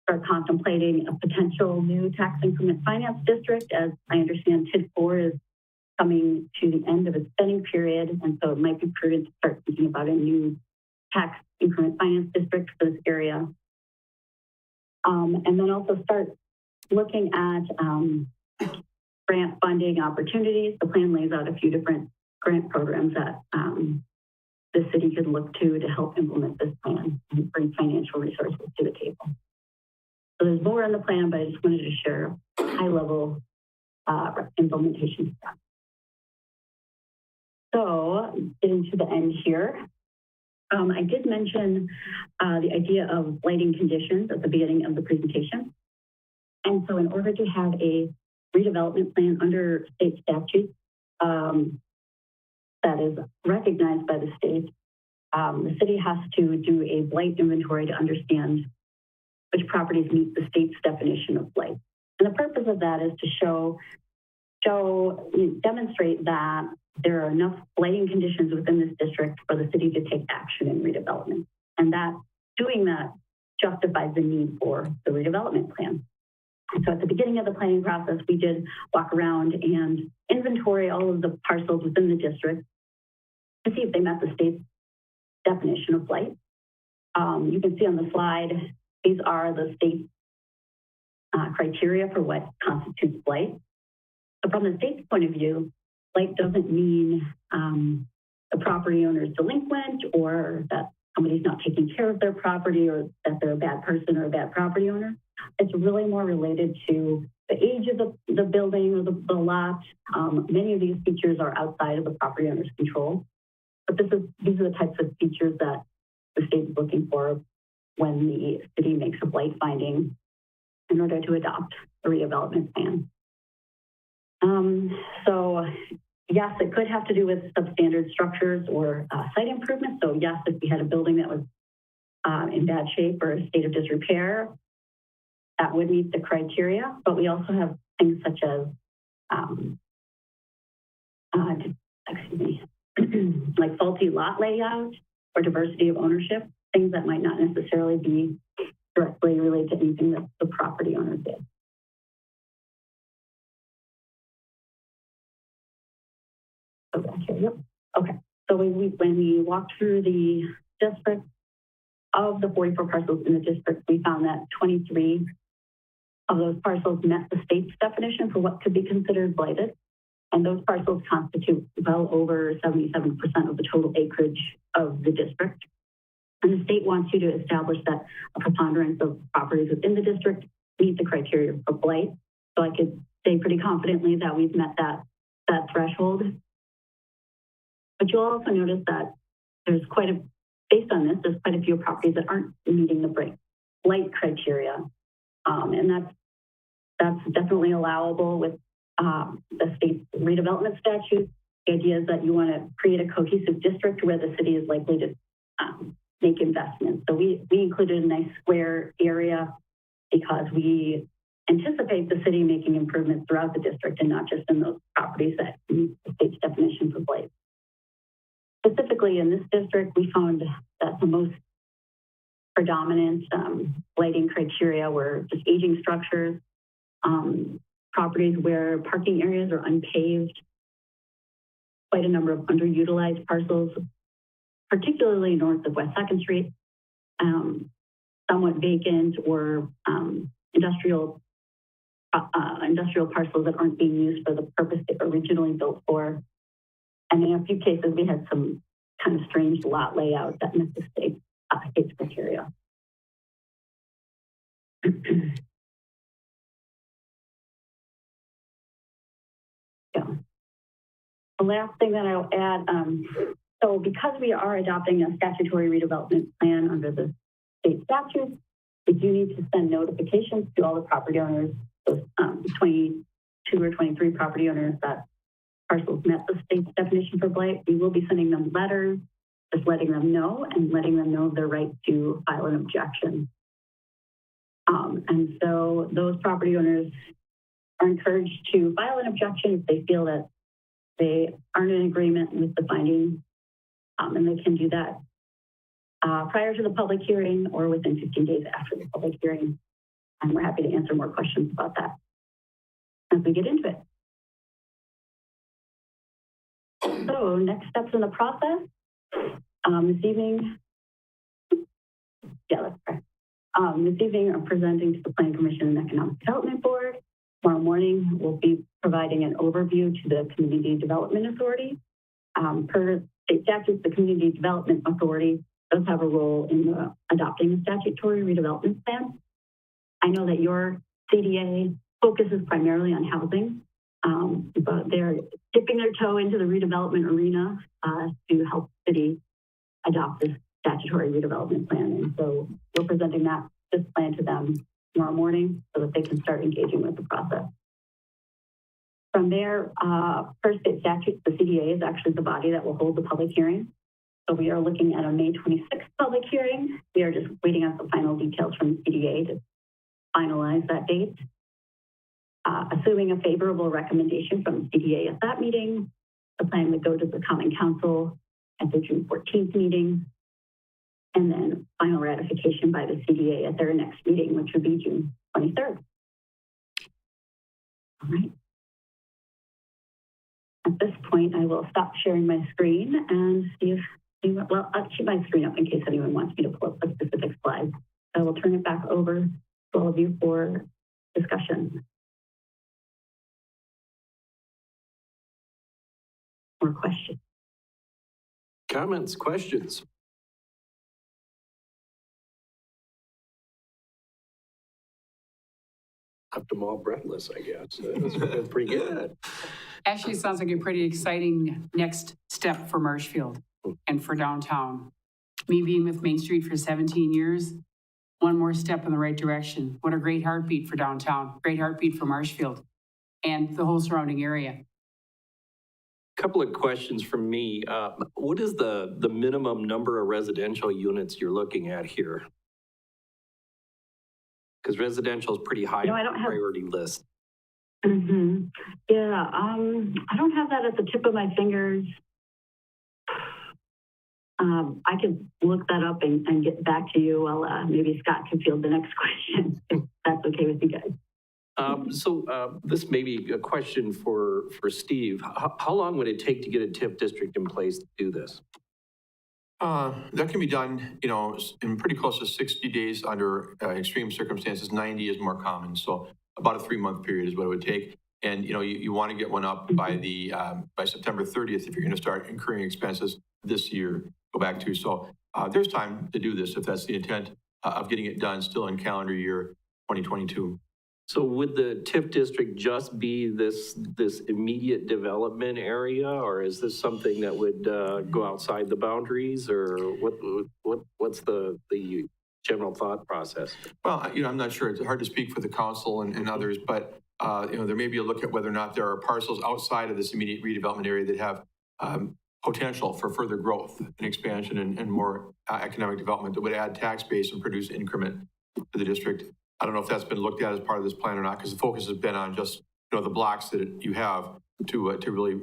Start contemplating a potential new tax increment finance district. As I understand, TID 4 is coming to the end of its spending period, and so it might be prudent to start thinking about a new tax increment finance district for this area. And then also start looking at grant funding opportunities. The plan lays out a few different grant programs that the city could look to help implement this plan and bring financial resources to the table. So there's more on the plan, but I just wanted to share high-level implementation steps. So getting to the end here, I did mention the idea of lighting conditions at the beginning of the presentation. And so in order to have a redevelopment plan under state statute that is recognized by the state, the city has to do a blight inventory to understand which properties meet the state's definition of blight. And the purpose of that is to demonstrate that there are enough blighting conditions within this district for the city to take action in redevelopment. And that doing that justifies the need for the redevelopment plan. And so at the beginning of the planning process, we did walk around and inventory all of the parcels within the district to see if they met the state's definition of blight. You can see on the slide, these are the state criteria for what constitutes blight. So from the state's point of view, blight doesn't mean the property owner is delinquent, or that somebody's not taking care of their property, or that they're a bad person or a bad property owner. It's really more related to the age of the building or the lot. Many of these features are outside of the property owner's control. But these are the types of features that the state is looking for when the city makes a blight finding in order to adopt a redevelopment plan. So yes, it could have to do with substandard structures or site improvements. So yes, if we had a building that was in bad shape or a state of disrepair, that would meet the criteria. But we also have things such as, like faulty lot layout or diversity of ownership, things that might not necessarily be directly related to anything that the property owner did. Go back here. Yep. Okay. So when we walked through the district. Of the 44 parcels in the district, we found that 23 of those parcels met the state's definition for what could be considered blighted. And those parcels constitute well over 77% of the total acreage of the district. And the state wants you to establish that a preponderance of properties within the district meet the criteria for blight. So I could say pretty confidently that we've met that threshold. But you'll also notice that there's based on this, there's quite a few properties that aren't meeting the blight criteria. And that's definitely allowable with the state's redevelopment statute. The idea is that you want to create a cohesive district where the city is likely to make investments. So we included a nice square area because we anticipate the city making improvements throughout the district and not just in those properties that meet the state's definition for blight. Specifically in this district, we found that the most predominant blighting criteria were just aging structures, properties where parking areas are unpaved, quite a number of underutilized parcels, particularly north of West 2nd Street, somewhat vacant or industrial parcels that aren't being used for the purpose they were originally built for. And in a few cases, we had some kind of strange lot layout that met the state's criteria. Yeah. The last thing that I'll add, so because we are adopting a statutory redevelopment plan under the state statutes, we do need to send notifications to all the property owners, those 22 or 23 property owners that parcels met the state's definition for blight. We will be sending them letters, just letting them know and letting them know their right to file an objection. And so those property owners are encouraged to file an objection if they feel that they aren't in agreement with the finding, and they can do that prior to the public hearing or within 15 days after the public hearing. And we're happy to answer more questions about that as we get into it. So next steps in the process, this evening, that's correct. This evening, I'm presenting to the Planning Commission and Economic Development Board. Tomorrow morning, we'll be providing an overview to the Community Development Authority. Per state statutes, the Community Development Authority does have a role in adopting a statutory redevelopment plan. I know that your CDA focuses primarily on housing, but they're dipping their toe into the redevelopment arena to help the city adopt this statutory redevelopment plan. And so we're presenting this plan to them tomorrow morning so that they can start engaging with the process. From there, per state statutes, the CDA is actually the body that will hold the public hearing. So we are looking at a May 26th public hearing. We are just waiting on some final details from the CDA to finalize that date. Assuming a favorable recommendation from the CDA at that meeting, the plan would go to the Common Council at the June 14th meeting, and then final ratification by the CDA at their next meeting, which would be June 23rd. All right. At this point, I will stop sharing my screen and see if well, I'll keep my screen up in case anyone wants me to pull up a specific slide. I will turn it back over to all of you for discussion. Or questions. Comments, questions? Left them all breathless, I guess. That's pretty good. Actually, it sounds like a pretty exciting next step for Marshfield and for downtown. Me being with Main Street for 17 years, one more step in the right direction. What a great heartbeat for downtown, great heartbeat for Marshfield and the whole surrounding area. Couple of questions from me. What is the minimum number of residential units you're looking at here? Because residential is pretty high on the priority list. Mm-hmm. Yeah, I don't have that at the tip of my fingers. I could look that up and get back to you while maybe Scott can field the next question, if that's okay with you guys. This may be a question for Steve. How long would it take to get a TIF district in place to do this? That can be done, in pretty close to 60 days under extreme circumstances. 90 is more common. So about a 3-month period is what it would take. And, you want to get one up by by September 30th if you're going to start incurring expenses this year, go back to. So there's time to do this if that's the intent of getting it done still in calendar year 2022. So would the TIF district just be this immediate development area, or is this something that would go outside the boundaries, or what's the general thought process? Well, I'm not sure. It's hard to speak for the council and others, but there may be a look at whether or not there are parcels outside of this immediate redevelopment area that have potential for further growth and expansion and more economic development that would add tax base and produce increment to the district. I don't know if that's been looked at as part of this plan or not, because the focus has been on just, the blocks that you have to really,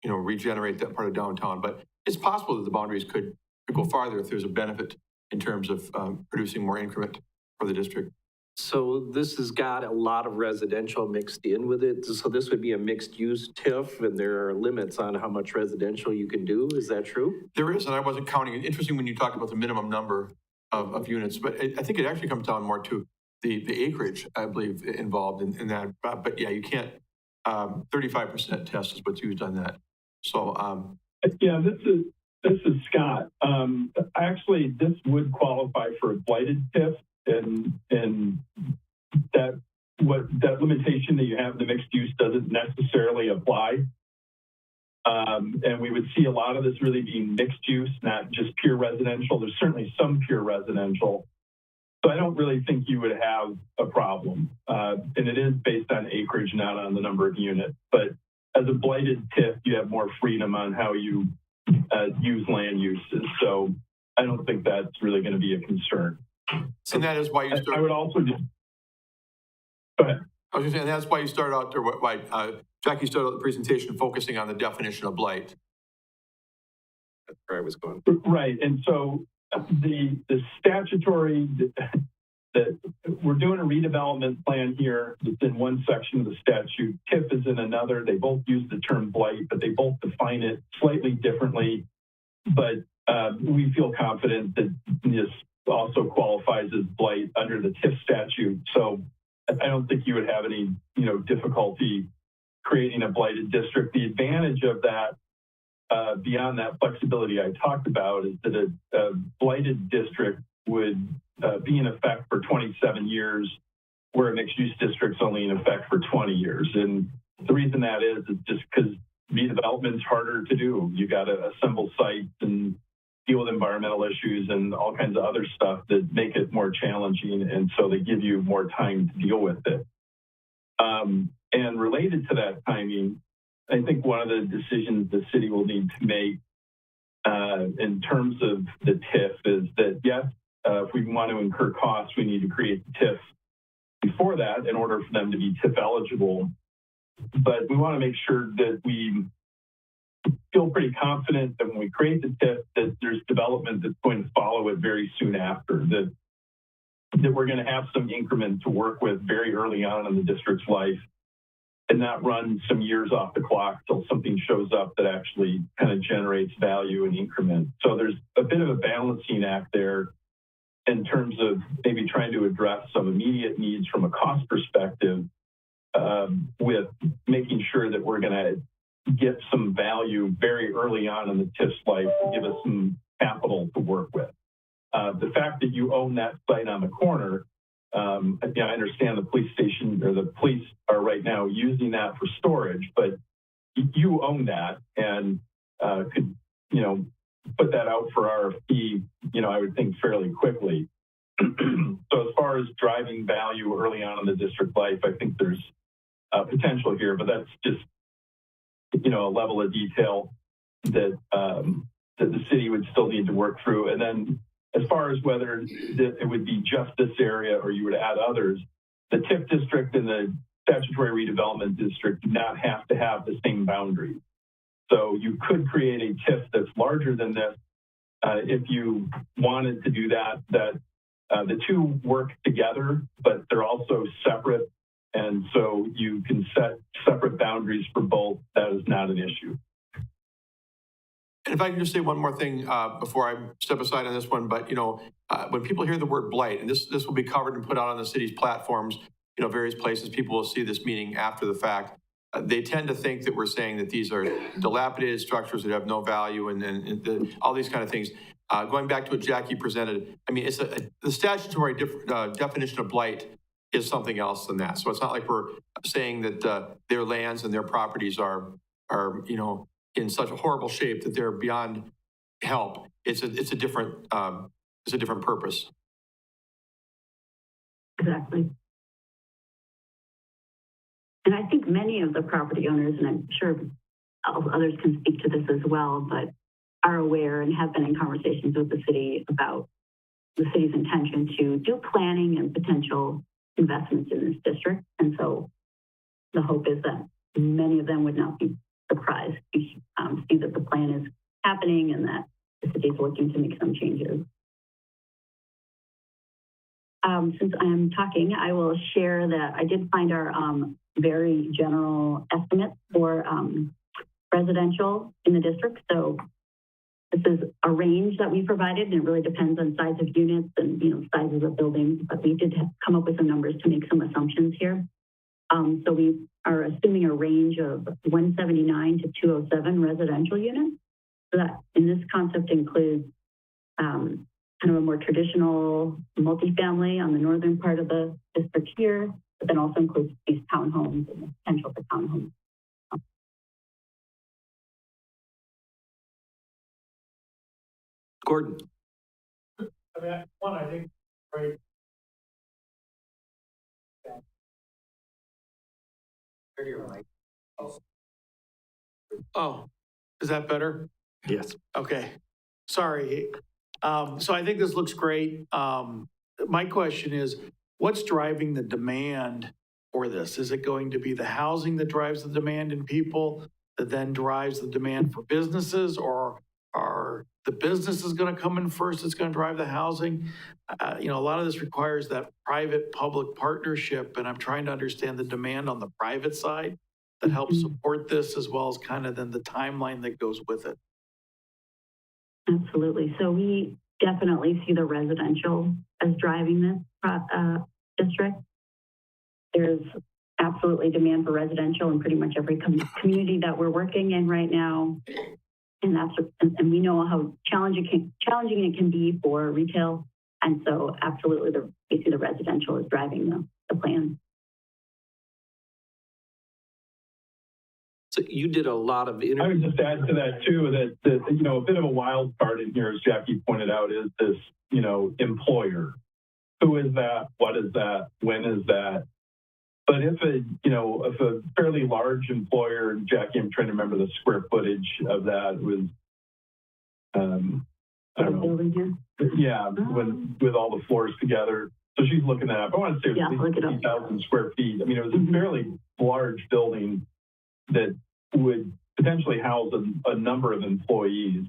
regenerate that part of downtown. But it's possible that the boundaries could go farther if there's a benefit in terms of producing more increment for the district. So this has got a lot of residential mixed in with it. So this would be a mixed use TIF, and there are limits on how much residential you can do. Is that true? There is, and I wasn't counting it. Interesting when you talk about the minimum number of units, but I think it actually comes down more to the acreage, I believe, involved in that. But yeah, you can't, 35% test is what's used on that. So, yeah, this is Scott. Actually, this would qualify for a blighted TIF, and that limitation that you have in the mixed use doesn't necessarily apply. And we would see a lot of this really being mixed use, not just pure residential. There's certainly some pure residential. So I don't really think you would have a problem. And it is based on acreage, not on the number of units. But as a blighted TIF, you have more freedom on how you use land uses. So I don't think that's really going to be a concern. and that is why you start. I would also just, go ahead. I was just saying, that's why you start out, or why Jackie started out the presentation focusing on the definition of blight. That's where I was going. Right. And so the statutory, that we're doing a redevelopment plan here that's in one section of the statute. TIF is in another. They both use the term blight, but they both define it slightly differently. But we feel confident that this also qualifies as blight under the TIF statute. So I don't think you would have any, difficulty creating a blighted district. The advantage of that, beyond that flexibility I talked about, is that a blighted district would be in effect for 27 years, where a mixed-use district's only in effect for 20 years. And the reason that is just because redevelopment's harder to do. You got to assemble sites and deal with environmental issues and all kinds of other stuff that make it more challenging. And so they give you more time to deal with it. And related to that timing, I think one of the decisions the city will need to make in terms of the TIF is that, yes, if we want to incur costs, we need to create the TIF before that in order for them to be TIF eligible. But we want to make sure that we feel pretty confident that when we create the TIF, that there's development that's going to follow it very soon after, that we're going to have some increment to work with very early on in the district's life, and not run some years off the clock till something shows up that actually kind of generates value and increment. So there's a bit of a balancing act there in terms of maybe trying to address some immediate needs from a cost perspective, with making sure that we're going to get some value very early on in the TIF's life to give us some capital to work with. The fact that you own that site on the corner, I understand the police station or the police are right now using that for storage, but you own that and could, put that out for RFP, I would think fairly quickly. So as far as driving value early on in the district life, I think there's potential here, but that's just, a level of detail that the city would still need to work through. And then as far as whether it would be just this area or you would add others, the TIF district and the statutory redevelopment district do not have to have the same boundaries. So you could create a TIF that's larger than this if you wanted to do that. The two work together, but they're also separate. And so you can set separate boundaries for both. That is not an issue. And if I can just say one more thing before I step aside on this one, but, when people hear the word blight, and this will be covered and put out on the city's platforms, various places, people will see this meeting after the fact. They tend to think that we're saying that these are dilapidated structures that have no value and all these kind of things. Going back to what Jackie presented, I mean, it's the statutory definition of blight is something else than that. So it's not like we're saying that their lands and their properties are in such a horrible shape that they're beyond help. It's a different purpose. Exactly. And I think many of the property owners, and I'm sure others can speak to this as well, but are aware and have been in conversations with the city about the city's intention to do planning and potential investments in this district. And so the hope is that many of them would not be surprised to see that the plan is happening and that the city is looking to make some changes. Since I'm talking, I will share that I did find our very general estimates for residential in the district. So this is a range that we provided, and it really depends on size of units and sizes of buildings. But we did come up with some numbers to make some assumptions here. So we are assuming a range of 179 to 207 residential units. So that in this concept includes kind of a more traditional multifamily on the northern part of the district here, but then also includes these townhomes and the potential for townhomes. Gordon. I think, right. Oh, is that better? Yes. Okay, sorry. So I think this looks great. My question is, what's driving the demand for this? Is it going to be the housing that drives the demand in people that then drives the demand for businesses, or are the businesses going to come in first that's going to drive the housing? A lot of this requires that private-public partnership, and I'm trying to understand the demand on the private side that helps support this, as well as kind of then the timeline that goes with it. Absolutely. So we definitely see the residential as driving this district. There's absolutely demand for residential in pretty much every community that we're working in right now. And we know how challenging it can be for retail. And so absolutely we see the residential as driving the plan. So you did a lot of I would just add to that too, that a bit of a wild card in here, as Jackie pointed out, is this, employer. Who is that? What is that? When is that? But if a fairly large employer, Jackie, I'm trying to remember the square footage of that was, I don't know. Yeah, with all the floors together. So she's looking that up. I want to say it was 50,000 square feet. I mean, it was a fairly large building that would potentially house a number of employees.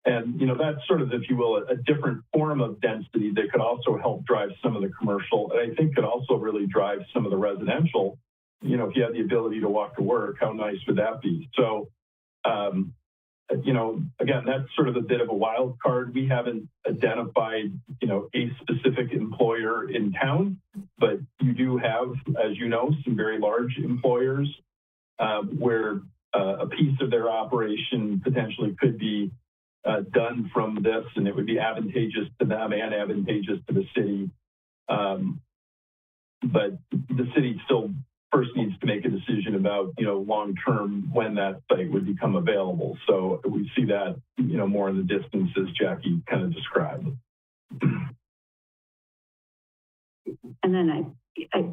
And, that's sort of, if you will, a different form of density that could also help drive some of the commercial. And I think could also really drive some of the residential. If you have the ability to walk to work, how nice would that be? So, again, that's sort of a bit of a wild card. We haven't identified, a specific employer in town, but you do have, as you know, some very large employers where a piece of their operation potentially could be done from this, and it would be advantageous to them and advantageous to the city. But the city still first needs to make a decision about, long-term when that site would become available. So we see that, more in the distance as Jackie kind of described. And then I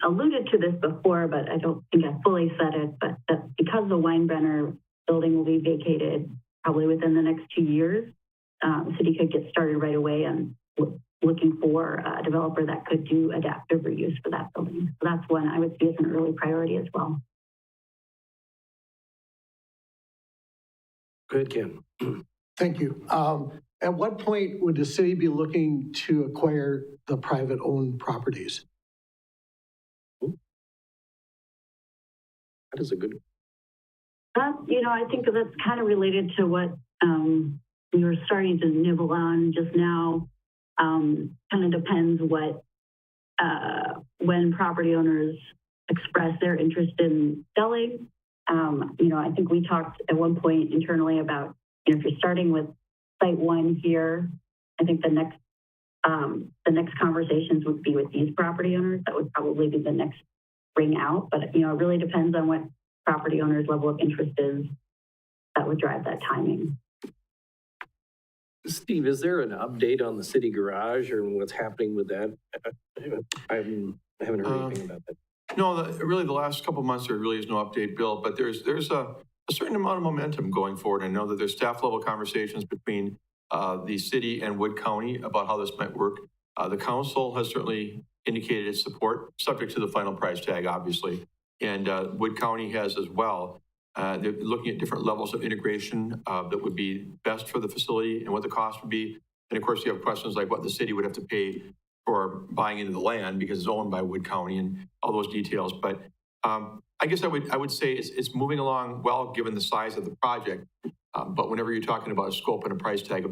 alluded to this before, but I don't think I fully said it, but that because the Weinbrenner building will be vacated probably within the next 2 years, the city could get started right away and looking for a developer that could do adaptive reuse for that building. So that's one I would see as an early priority as well. Good, Ken. Thank you. At what point would the city be looking to acquire the private-owned properties? That is a good I think that's kind of related to what we were starting to nibble on just now. Kind of depends when property owners express their interest in selling. I think we talked at one point internally about, if you're starting with site one here, I think the next conversations would be with these property owners. That would probably be the next ring out. But, it really depends on what property owners' level of interest is that would drive that timing. Steve, is there an update on the city garage or what's happening with that? I haven't heard anything about that. No, really the last couple of months, there really is no update, Bill, but there's a certain amount of momentum going forward. I know that there's staff level conversations between the city and Wood County about how this might work. The council has certainly indicated its support, subject to the final price tag, obviously. And Wood County has as well. They're looking at different levels of integration that would be best for the facility and what the cost would be. And of course, you have questions like what the city would have to pay for buying into the land because it's owned by Wood County and all those details. But I guess I would say it's moving along well, given the size of the project. But whenever you're talking about a scope and a price tag of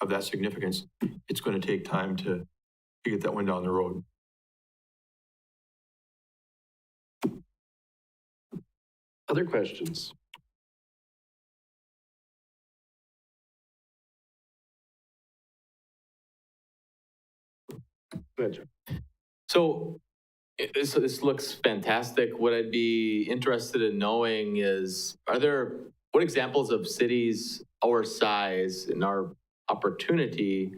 that significance, it's going to take time to get that one down the road. Other questions? Go ahead, Joe. So this looks fantastic. What I'd be interested in knowing is, what examples of cities our size and our opportunity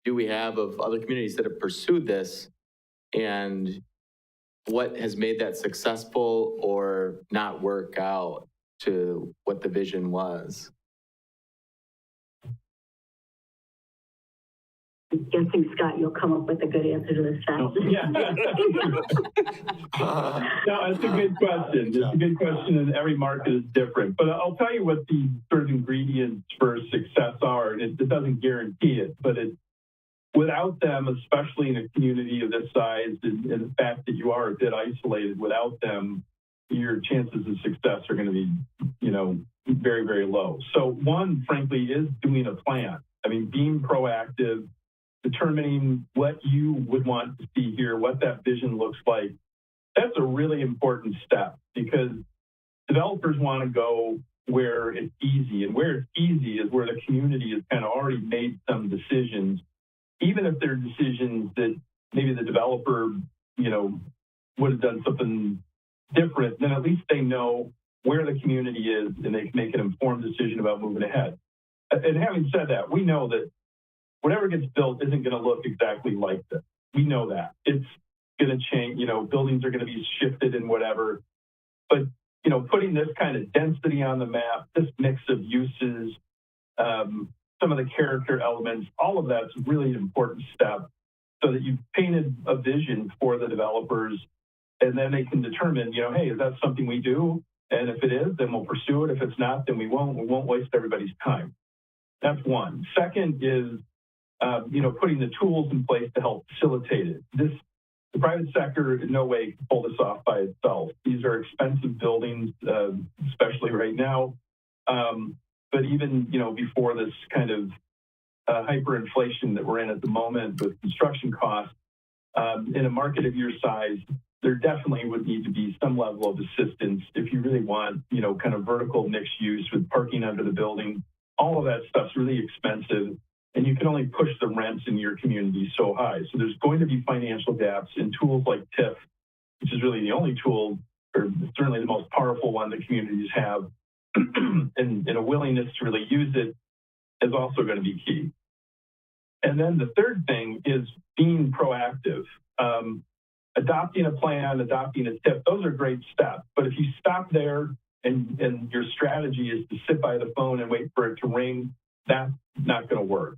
do we have of other communities that have pursued this? And what has made that successful or not work out to what the vision was? I'm guessing, Scott, you'll come up with a good answer to this fast. Yeah. No, it's a good question. It's a good question, and every market is different. But I'll tell you what the sort of ingredients for success are, and it doesn't guarantee it, but without them, especially in a community of this size, and the fact that you are a bit isolated, without them, your chances of success are going to be, very, very low. So one, frankly, is doing a plan. I mean, being proactive, determining what you would want to see here, what that vision looks like. That's a really important step because developers want to go where it's easy, and where it's easy is where the community has kind of already made some decisions. Even if they're decisions that maybe the developer, would have done something different, then at least they know where the community is and they can make an informed decision about moving ahead. And having said that, we know that whatever gets built isn't going to look exactly like this. We know that. It's going to change, buildings are going to be shifted and whatever. But, putting this kind of density on the map, this mix of uses, some of the character elements, all of that's really an important step so that you've painted a vision for the developers and then they can determine, hey, is that something we do? And if it is, then we'll pursue it. If it's not, then we won't. We won't waste everybody's time. That's one. Second is, putting the tools in place to help facilitate it. The private sector in no way can pull this off by itself. These are expensive buildings, especially right now. But even, before this kind of hyperinflation that we're in at the moment with construction costs, in a market of your size, there definitely would need to be some level of assistance if you really want, kind of vertical mixed use with parking under the building. All of that stuff's really expensive, and you can only push the rents in your community so high. So there's going to be financial gaps, and tools like TIF, which is really the only tool, or certainly the most powerful one that communities have, and a willingness to really use it is also going to be key. And then the third thing is being proactive. Adopting a plan, adopting a tip, those are great steps. But if you stop there and your strategy is to sit by the phone and wait for it to ring, that's not going to work.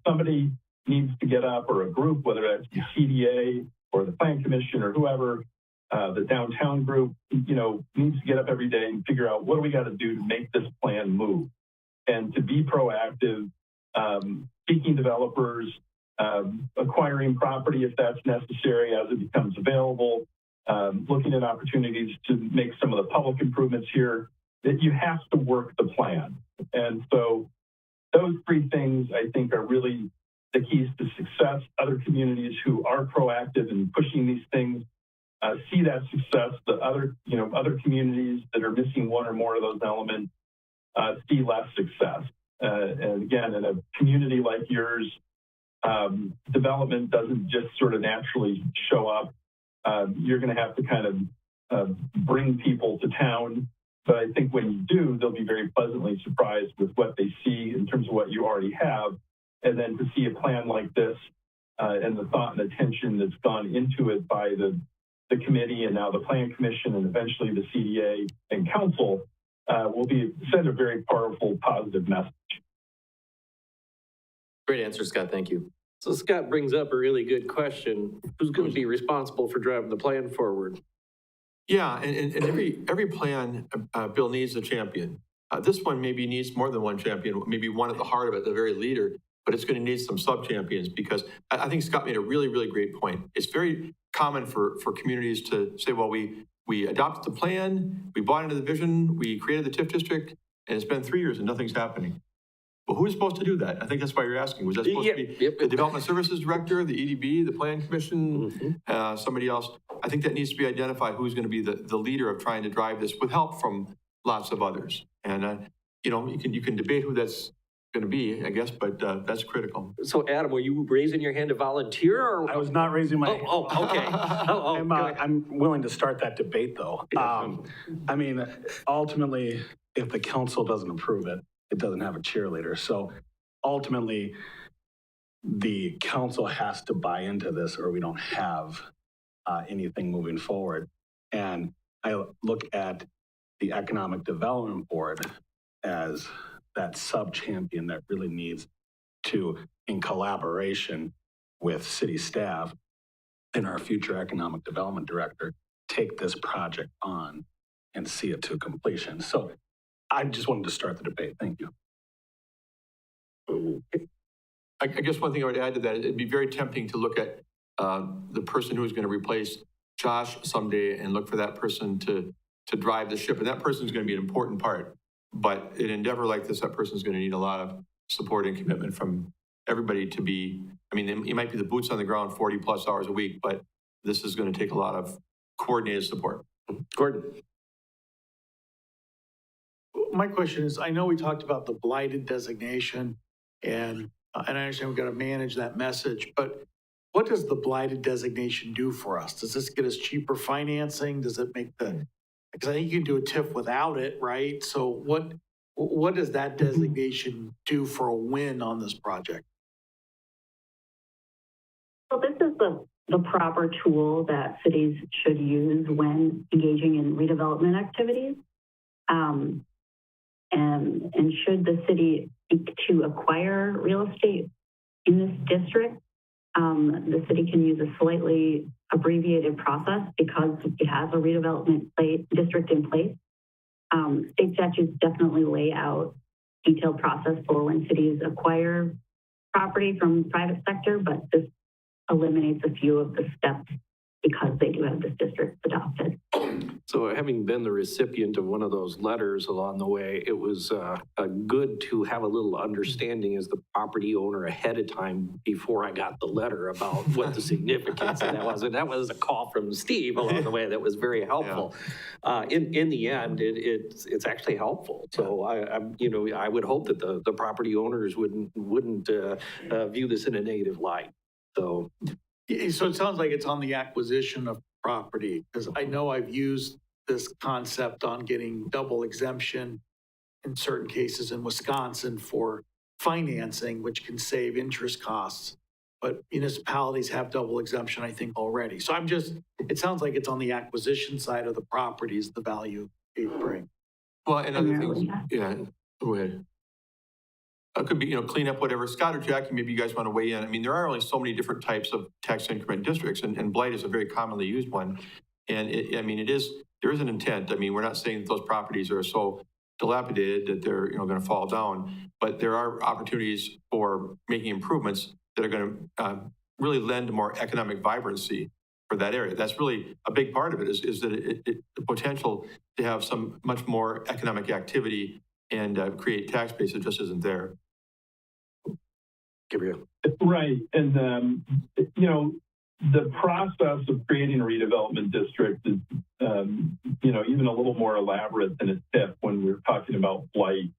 Somebody needs to get up, or a group, whether that's the CDA or the Plan Commission or whoever, the downtown group, needs to get up every day and figure out what do we got to do to make this plan move. And to be proactive, seeking developers, acquiring property if that's necessary as it becomes available, looking at opportunities to make some of the public improvements here that you have to work the plan. And so those three things, I think, are really the keys to success. Other communities who are proactive in pushing these things see that success. The other communities that are missing one or more of those elements see less success. And again, in a community like yours, development doesn't just sort of naturally show up. You're going to have to kind of bring people to town. But I think when you do, they'll be very pleasantly surprised with what they see in terms of what you already have. And then to see a plan like this and the thought and attention that's gone into it by the committee and now the Plan Commission and eventually the CDA and council will send a very powerful, positive message. Great answer, Scott. Thank you. So Scott brings up a really good question. Who's going to be responsible for driving the plan forward? Yeah, and every plan, Bill, needs a champion. This one maybe needs more than one champion, maybe one at the heart of it, the very leader, but it's going to need some sub-champions because I think Scott made a really, really great point. It's very common for communities to say, well, we adopted the plan, we bought into the vision, we created the TIF district, and it's been 3 years and nothing's happening. Well, who's supposed to do that? I think that's why you're asking. Was that supposed to be the Development Services Director, the EDB, the Plan Commission, somebody else? I think that needs to be identified who's going to be the leader of trying to drive this with help from lots of others. And, you can debate who that's going to be, I guess, but that's critical. So Adam, were you raising your hand to volunteer or? I was not raising my hand. Oh, okay. I'm willing to start that debate though. I mean, ultimately, if the council doesn't approve it, it doesn't have a cheerleader. So ultimately, the council has to buy into this or we don't have anything moving forward. And I look at the Economic Development Board as that sub-champion that really needs to, in collaboration with city staff and our future economic development director, take this project on and see it to completion. So I just wanted to start the debate. Thank you. I guess one thing I would add to that, it'd be very tempting to look at the person who's going to replace Josh someday and look for that person to drive the ship. And that person's going to be an important part. But in an endeavor like this, that person's going to need a lot of support and commitment from everybody to be, it might be the boots on the ground 40 plus hours a week, but this is going to take a lot of coordinated support. Gordon. My question is, I know we talked about the blighted designation and I understand we've got to manage that message, but what does the blighted designation do for us? Does this get us cheaper financing? Does it make because I think you can do a TIF without it, right? So what does that designation do for a win on this project? So this is the proper tool that cities should use when engaging in redevelopment activities. And should the city seek to acquire real estate in this district, the city can use a slightly abbreviated process because it has a redevelopment district in place. State statutes definitely lay out detailed process for when cities acquire property from private sector, but this eliminates a few of the steps because they do have this district adopted. So having been the recipient of one of those letters along the way, it was good to have a little understanding as the property owner ahead of time before I got the letter about what the significance of that was. And that was a call from Steve along the way that was very helpful. Yeah. In the end, it's actually helpful. So I would hope that the property owners wouldn't view this in a negative light. So it sounds like it's on the acquisition of property, because I know I've used this concept on getting double exemption in certain cases in Wisconsin for financing, which can save interest costs. But municipalities have double exemption, I think, already. So it sounds like it's on the acquisition side of the properties, the value they bring. Well, and other things, yeah, go ahead. It could be, clean up whatever. Scott or Jackie, maybe you guys want to weigh in. There are only so many different types of tax increment districts, and blight is a very commonly used one. And there is an intent. We're not saying that those properties are so dilapidated that they're, going to fall down, but there are opportunities for making improvements that are going to really lend more economic vibrancy for that area. That's really a big part of it is that the potential to have some much more economic activity and create tax base that just isn't there. Gabriel. Right. And, the process of creating a redevelopment district is, even a little more elaborate than a TIF when we're talking about blight.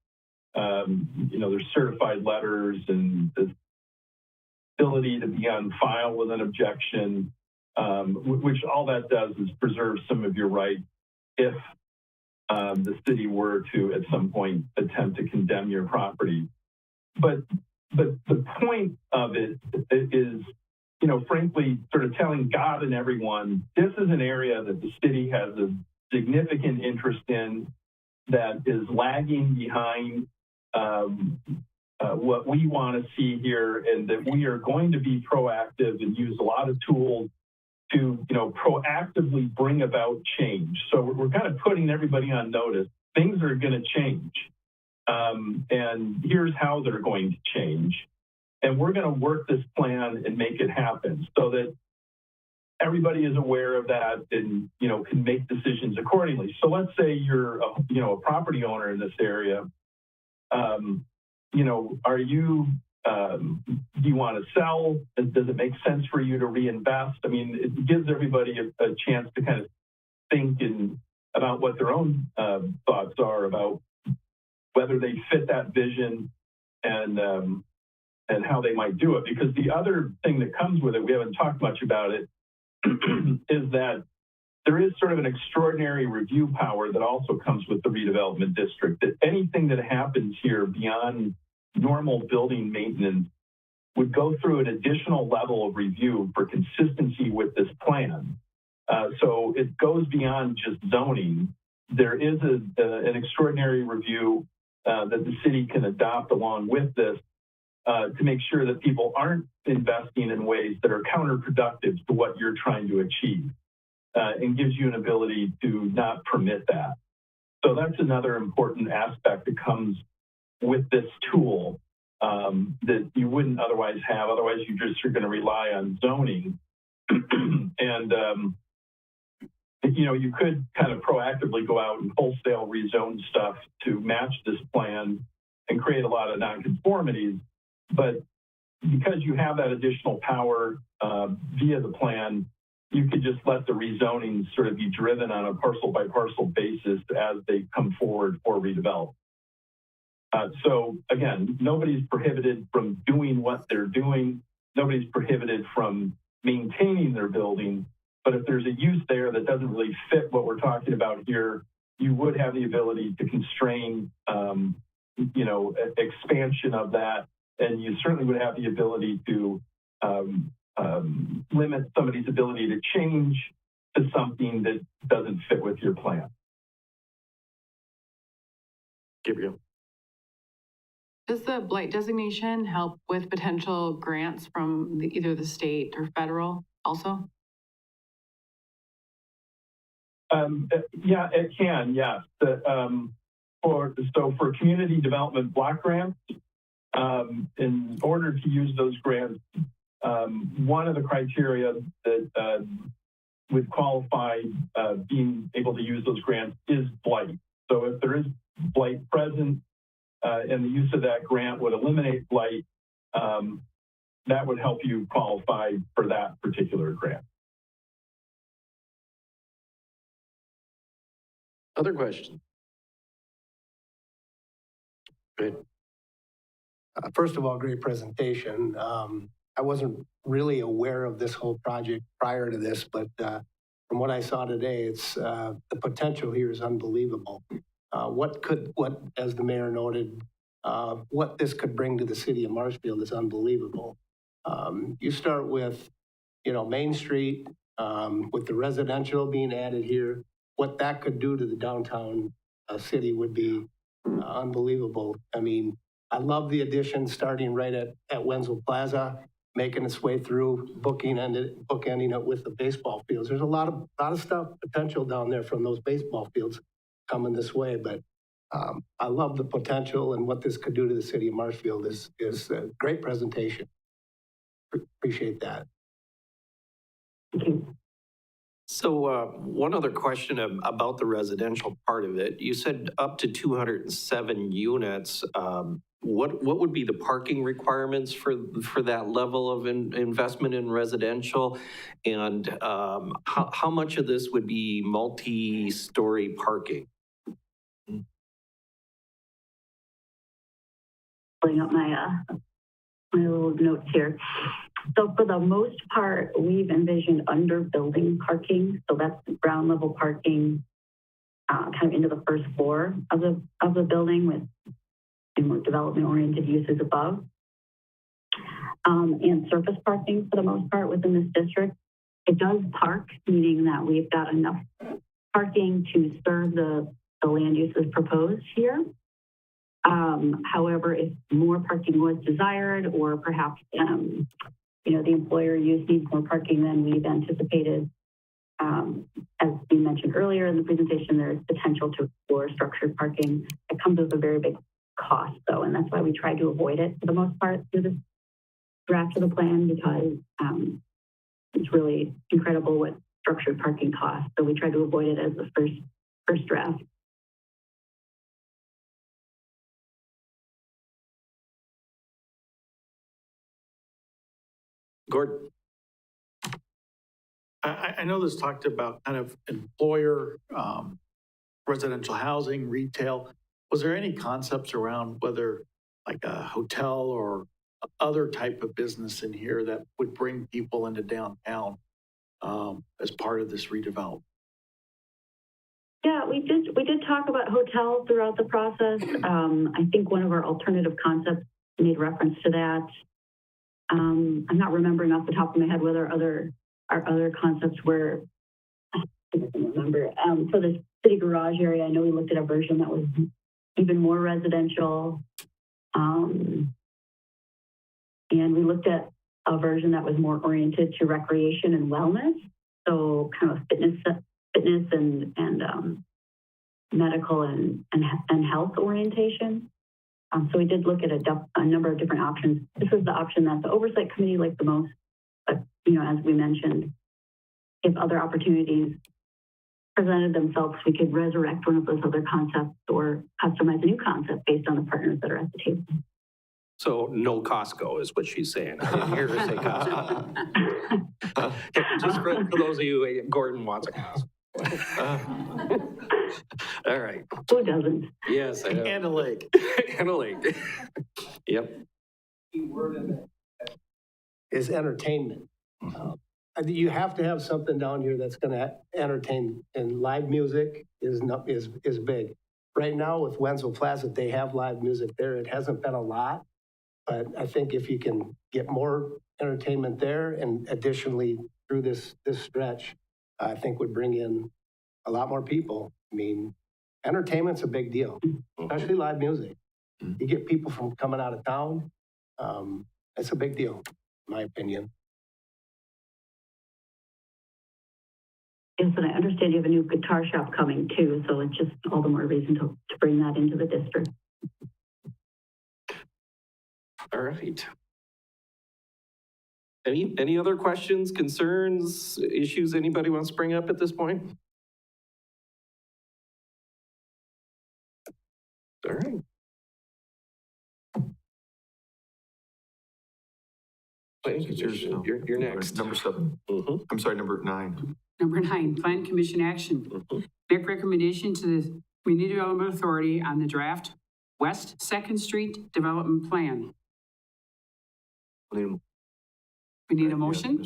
There's certified letters and the ability to be on file with an objection, which all that does is preserve some of your rights if the city were to, at some point, attempt to condemn your property. But the point of it is, frankly, sort of telling God and everyone, this is an area that the city has a significant interest in that is lagging behind what we want to see here, and that we are going to be proactive and use a lot of tools to, proactively bring about change. So we're kind of putting everybody on notice. Things are going to change. And here's how they're going to change. And we're going to work this plan and make it happen so that everybody is aware of that and, can make decisions accordingly. So let's say you're, a property owner in this area. Are you, do you want to sell? Does it make sense for you to reinvest? I mean, it gives everybody a chance to kind of think about what their own thoughts are about whether they fit that vision and how they might do it. Because the other thing that comes with it, we haven't talked much about it, is that there is sort of an extraordinary review power that also comes with the redevelopment district, that anything that happens here beyond normal building maintenance would go through an additional level of review for consistency with this plan. So it goes beyond just zoning. There is an extraordinary review that the city can adopt along with this to make sure that people aren't investing in ways that are counterproductive to what you're trying to achieve, and gives you an ability to not permit that. So that's another important aspect that comes with this tool that you wouldn't otherwise have. Otherwise, you just are going to rely on zoning. And, you could kind of proactively go out and wholesale rezone stuff to match this plan and create a lot of nonconformities. But because you have that additional power via the plan, you could just let the rezoning sort of be driven on a parcel by parcel basis as they come forward for redevelopment. So again, nobody's prohibited from doing what they're doing. Nobody's prohibited from maintaining their building. But if there's a use there that doesn't really fit what we're talking about here, you would have the ability to constrain, expansion of that. And you certainly would have the ability to limit somebody's ability to change to something that doesn't fit with your plan. Gabriel. Does the blight designation help with potential grants from either the state or federal also? Yeah, it can, yes. For community development block grants, in order to use those grants, one of the criteria that would qualify being able to use those grants is blight. So if there is blight present and the use of that grant would eliminate blight, that would help you qualify for that particular grant. Other questions? Good. First of all, great presentation. I wasn't really aware of this whole project prior to this, but from what I saw today, it's the potential here is unbelievable. As the mayor noted, what this could bring to the city of Marshfield is unbelievable. You start with, Main Street, with the residential being added here, what that could do to the downtown city would be unbelievable. I mean, I love the addition starting right at Wenzel Plaza, making its way through, bookending it with the baseball fields. There's a lot of stuff, potential down there from those baseball fields coming this way, but I love the potential and what this could do to the city of Marshfield is a great presentation. Appreciate that. Thank you. So one other question about the residential part of it. You said up to 207 units. What would be the parking requirements for that level of investment in residential? And how much of this would be multi-story parking? Pulling up my little notes here. So for the most part, we've envisioned under building parking. So that's ground level parking, kind of into the first floor of the building with more development oriented uses above. And surface parking for the most part within this district. It does park, meaning that we've got enough parking to serve the land uses proposed here. However, if more parking was desired, or perhaps the employer use needs more parking than we've anticipated, as we mentioned earlier in the presentation, there is potential to explore structured parking. It comes with a very big cost, though, and that's why we try to avoid it for the most part through this draft of the plan, because it's really incredible what structured parking costs. So we try to avoid it as the first draft. Gordon? I know this talked about kind of employer, residential housing, retail. Was there any concepts around whether like a hotel or other type of business in here that would bring people into downtown as part of this redevelopment? Yeah, we did talk about hotels throughout the process. I think one of our alternative concepts made reference to that. I'm not remembering off the top of my head whether our other concepts were, I don't remember. For the city garage area, I know we looked at a version that was even more residential. And we looked at a version that was more oriented to recreation and wellness. So kind of fitness and medical and health orientation. So we did look at a number of different options. This was the option that the oversight committee liked the most. But, as we mentioned, if other opportunities presented themselves, we could resurrect one of those other concepts or customize a new concept based on the partners that are at the table. So no Costco is what she's saying. I didn't hear her say Costco. Just for those of you, Gordon wants a Costco. All right. Who doesn't? Yes, I know. And a lake. And a lake. Yep. Key word in it is entertainment. You have to have something down here that's going to entertain, and live music is big. Right now with Wenzel Plaza, they have live music there. It hasn't been a lot, but I think if you can get more entertainment there, and additionally through this stretch, I think would bring in a lot more people. I mean, entertainment's a big deal, especially live music. You get people from coming out of town. It's a big deal, in my opinion. Yes, and I understand you have a new guitar shop coming too, so it's just all the more reason to bring that into the district. All right. Any other questions, concerns, issues anybody wants to bring up at this point? All right. You're next. Number 7. I'm sorry, number 9. Number 9, Plan Commission action. Make recommendation to the Community Development Authority on the draft West 2nd Street Development Plan. We need a motion?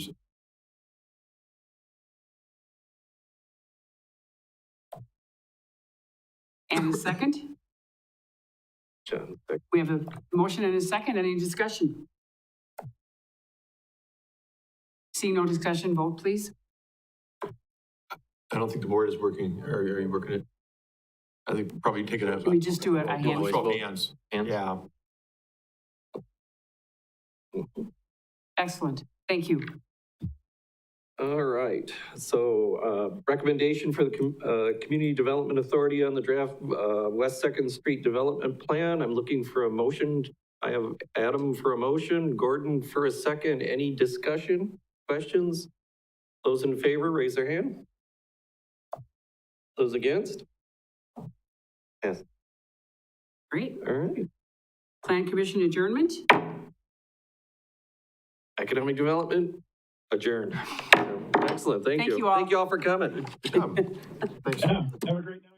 And a second? We have a motion and a second. Any discussion? Seeing no discussion, vote please. I don't think the board is working. Are you working it? I think probably take it out. Can we just do a hand? Hands. Yeah. Excellent. Thank you. All right. So recommendation for the Community Development Authority on the draft West 2nd Street Development Plan. I'm looking for a motion. I have Adam for a motion, Gordon for a second. Any discussion, questions? Those in favor, raise their hand. Those against? Yes, Great. all right. Plan Commission adjournment? Economic development, adjourned. Excellent, thank you. Thank you all. Thank you all for coming. Good job. Thanks. Yeah, have a great night.